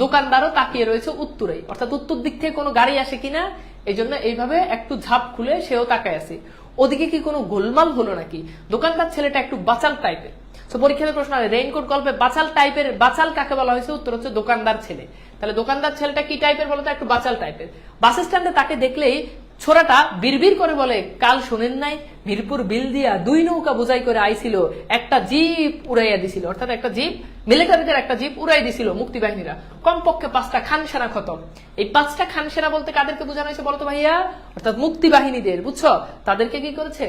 A: দোকানদারও তাকিয়ে রয়েছে উত্তরেই, অর্থাৎ উত্তর দিক থেকে কোনো গাড়ি আসে কিনা এই জন্য এইভাবে একটু ঝাপ খুলে সেও তাকায় আছে। ওদিকে কি কোনো গোলমাল হলো নাকি? দোকানদার ছেলেটা একটু বাচাল টাইপের। তো পরীক্ষাতে প্রশ্ন হবে রেইনকোট গল্পে বাচাল টাইপের, বাচাল কাকে বলা হয়েছে? উত্তর হচ্ছে দোকানদার ছেলে। তাহলে দোকানদার ছেলেটা কি টাইপের বলতো? একটু বাচাল টাইপের। বাস স্ট্যান্ডে তাকে দেখলেই ছোড়াটা বিড়বিড় করে বলে, কাল শোনেন নাই মিরপুর বিল দিয়া 2 নৌকা বোঝাই করে আইছিল, একটা জিপ উড়াইয়া দিছিল, অর্থাৎ একটা জিপ, মিলিটারিদের একটা জিপ উড়াই দিছিল মুক্তি বাহিনীরা, কমপক্ষে 5টা খানসেনা খতম। এই 5টা খানসেনা বলতে কাদেরকে বোঝানো হয়েছে বলতো ভাইয়া? অর্থাৎ মুক্তি বাহিনীদের, বুঝছো? তাদেরকে কি করেছে?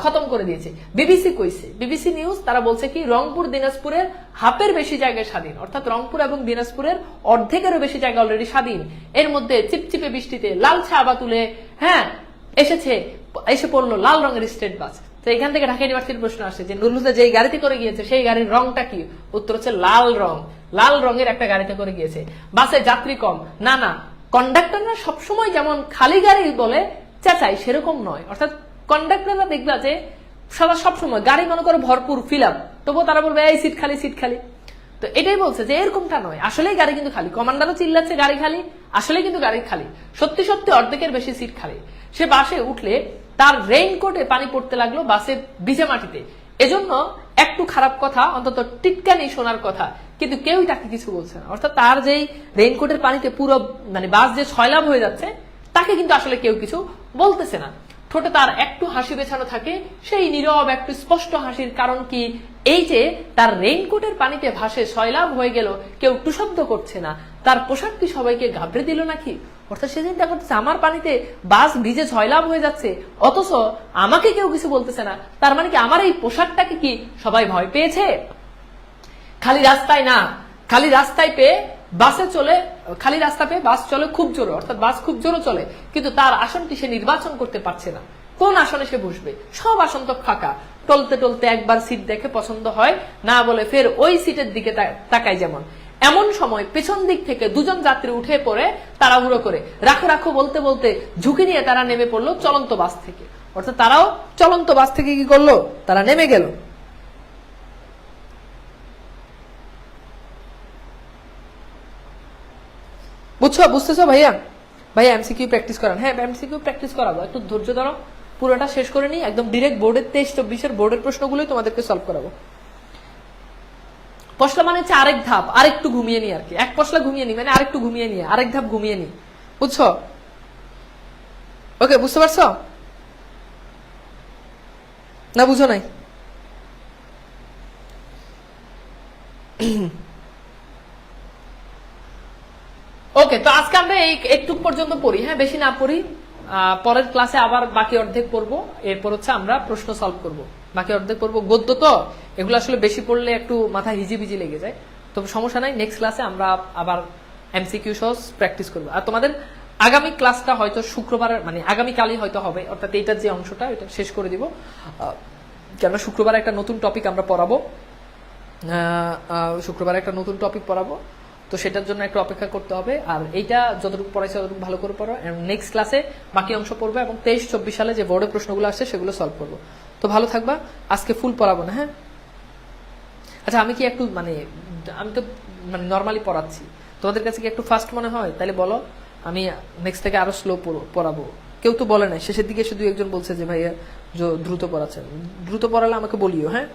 A: খতম করে দিয়েছে। বিবিসি কইছে, বিবিসি নিউজ, তারা বলছে কি রংপুর দিনাজপুরের হাফের বেশি জায়গায় স্বাধীন, অর্থাৎ রংপুর এবং দিনাজপুরের অর্ধেকেরও বেশি জায়গা অলরেডি স্বাধীন। এর মধ্যে চিপচিপে বৃষ্টিতে লালচে আবা তুলে হ্যাঁ এসে পড়লো লাল রঙের স্টেট বাস। তো এখান থেকে ঢাকা ইউনিভার্সিটির প্রশ্ন আসছে যে নুরুল হুদা যেই গাড়িতে করে গিয়েছে সেই গাড়ির রংটা কি? উত্তর হচ্ছে লাল রং, লাল রঙের একটা গাড়িতে করে গিয়েছে। বাসে যাত্রী কম, না কন্ডাক্টররা সবসময় যেমন খালি গাড়ি বলে চেঁচাই সেরকম নয়, অর্থাৎ কন্ডাক্টররা দেখবা যে সারা সবসময় গাড়ি মনে করে ভরপুর ফিল আপ, তবুও তারা বলবে এই সিট খালি, সিট খালি। তো এটাই বলছে যে এরকমটা নয়, আসলেই গাড়ি কিন্তু খালি। কমান্ডারও চিল্লাচ্ছে গাড়ি খালি, আসলে কিন্তু গাড়ি খালি, সত্যি সত্যি অর্ধেকের বেশি সিট খালি। সে বাসে উঠলে তার রেইনকোটে পানি পড়তে লাগলো বাসের ভিজে মাটিতে। এজন্য একটু খারাপ কথা, অন্তত টিটকানি শোনার কথা, কিন্তু কেউই তাকে কিছু বলছে না। অর্থাৎ তার যেই রেইনকোটের পানিতে পুরো মানে বাস যে সয়লাভ হয়ে যাচ্ছে তাকে কিন্তু আসলে কেউ কিছু বলতেছে না। ঠোঁটে তার একটু হাসি বেছানো থাকে, সেই নীরব একটু স্পষ্ট হাসির কারণ কি? এই যে তার রেইনকোটের পানিতে ভাসে সয়লাভ হয়ে গেল, কেউ টুশব্দ করছে না, তার পোশাক কি সবাইকে ঘাবড়ে দিল নাকি? অর্থাৎ সে চিন্তা করতেছে আমার পানিতে বাস ভিজে সয়লাভ হয়ে যাচ্ছে, অথচ আমাকে কেউ কিছু বলতেছে না, তার মানে কি আমার এই পোশাকটাকে কি সবাই ভয় পেয়েছে? খালি রাস্তায় না, খালি রাস্তায় পেয়ে বাসে চলে, খালি রাস্তা পেয়ে বাস চলে খুব জোরে, অর্থাৎ বাস খুব জোরে চলে, কিন্তু তার আসনটি সে নির্বাচন করতে পারছে না, কোন আসনে সে বসবে, সব আসন তো ফাঁকা। টলতে টলতে একবার সিট দেখে পছন্দ হয় না বলে ফের ওই সিটের দিকে তাকায়। যেমন এমন সময় পেছন দিক থেকে দুজন যাত্রী উঠে পড়ে তাড়াহুড়ো করে রাখো রাখো বলতে বলতে ঝুঁকি নিয়ে তারা নেমে পড়লো চলন্ত বাস থেকে। অর্থাৎ তারাও চলন্ত বাস থেকে কি করলো, তারা নেমে গেল। বুঝছো, বুঝতেছো ভাইয়া? ভাইয়া এমসিকিউ প্র্যাকটিস করান। হ্যাঁ এমসিকিউ প্র্যাকটিস করাবো, একটু ধৈর্য ধরো, পুরোটা শেষ করে নিই, একদম ডিরেক্ট বোর্ডের 23-24 বোর্ডের প্রশ্নগুলোই তোমাদেরকে সলভ করাবো। পশলা মানে হচ্ছে আরেক ধাপ, আরেকটু ঘুমিয়ে নি আর কি, এক পশলা ঘুমিয়ে নি মানে আরেকটু ঘুমিয়ে নি, আরেক ধাপ ঘুমিয়ে নি, বুঝছো? ওকে, বুঝতে পারছো না বুঝো নাই? ওকে, তো আজকে আমরা এই একটু পর্যন্ত পড়ি, হ্যাঁ বেশি না পড়ি। পরের ক্লাসে আবার বাকি অর্ধেক পড়বো, এরপর হচ্ছে আমরা প্রশ্ন সলভ করব। বাকি অর্ধেক পড়বো গদ্য, তো এগুলো আসলে বেশি পড়লে একটু মাথায় হিজিবিজি লেগে যায়, তবে সমস্যা নাই, নেক্সট ক্লাসে আমরা আবার এমসিকিউ সহ প্র্যাকটিস করবো। আর তোমাদের আগামী ক্লাসটা হয়তো শুক্রবার, মানে আগামীকালই হয়তো হবে, অর্থাৎ এইটার যে অংশটা এটা শেষ করে দিব, কেন শুক্রবার একটা নতুন টপিক আমরা পড়াবো, শুক্রবার একটা নতুন টপিক পড়াবো, তো সেটার জন্য একটু অপেক্ষা করতে হবে। আর এইটা যতটুকু পড়াইছে ততটুকু ভালো করে পড়ো, নেক্সট ক্লাসে বাকি অংশ পড়বে এবং 23-24 সালে যে বোর্ডের প্রশ্নগুলো আসছে সেগুলো সলভ করবো। তো ভালো থাকবা, আজকে ফুল পড়াবো না, হ্যাঁ? আচ্ছা আমি কি একটু মানে, আমি তো মানে নর্মালি পড়াচ্ছি, তোমাদের কাছে কি একটু ফাস্ট মনে হয়? তাহলে বলো, আমি নেক্সট থেকে আরো স্লো পড়াবো। কেউ তো বলে নাই, শেষের দিকে শুধু একজন বলছে যে ভাইয়া দ্রুত পড়াচ্ছেন, দ্রুত পড়ালে আমাকে বলিও, হ্যাঁ?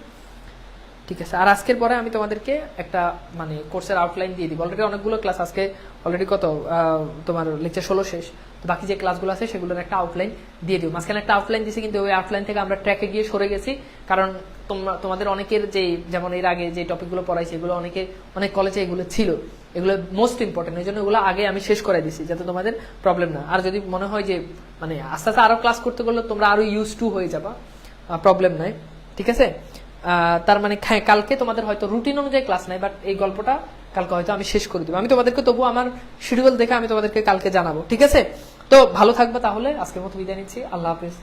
A: ঠিক আছে। আর আজকের পরে আমি তোমাদেরকে একটা মানে কোর্সের আউটলাইন দিয়ে দিব। অলরেডি অনেকগুলো ক্লাস, আজকে অলরেডি কত তোমার লেকচার 16 শেষ, তো বাকি যে ক্লাসগুলো আছে সেগুলোর একটা আউটলাইন দিয়ে দিব। মাঝখানে একটা আউটলাইন দিয়েছি, কিন্তু ওই আউটলাইন থেকে আমরা ট্র্যাকে গিয়ে সরে গেছি, কারণ তোমাদের অনেকের যে, যেমন এর আগে যে টপিকগুলো পড়াইছি এগুলো অনেক কলেজে এগুলো ছিল, এগুলো মোস্ট ইম্পর্টেন্ট, এই জন্য এগুলো আগে আমি শেষ করে দিছি যাতে তোমাদের প্রবলেম না। আর যদি মনে হয় যে মানে আস্তে আস্তে আরো ক্লাস করতে গেলে তোমরা আরো ইউজ টু হয়ে যাবা, প্রবলেম নাই, ঠিক আছে? তার মানে কালকে তোমাদের হয়তো রুটিন অনুযায়ী ক্লাস নাই, বাট এই গল্পটা কালকে হয়তো আমি শেষ করে দেবো। আমি তোমাদেরকে তবু আমার শিডিউল দেখে আমি তোমাদেরকে কালকে জানাবো, ঠিক আছে? তো ভালো থাকবে, তাহলে আজকের মতো বিদায় নিচ্ছি, আল্লাহ হাফিজ।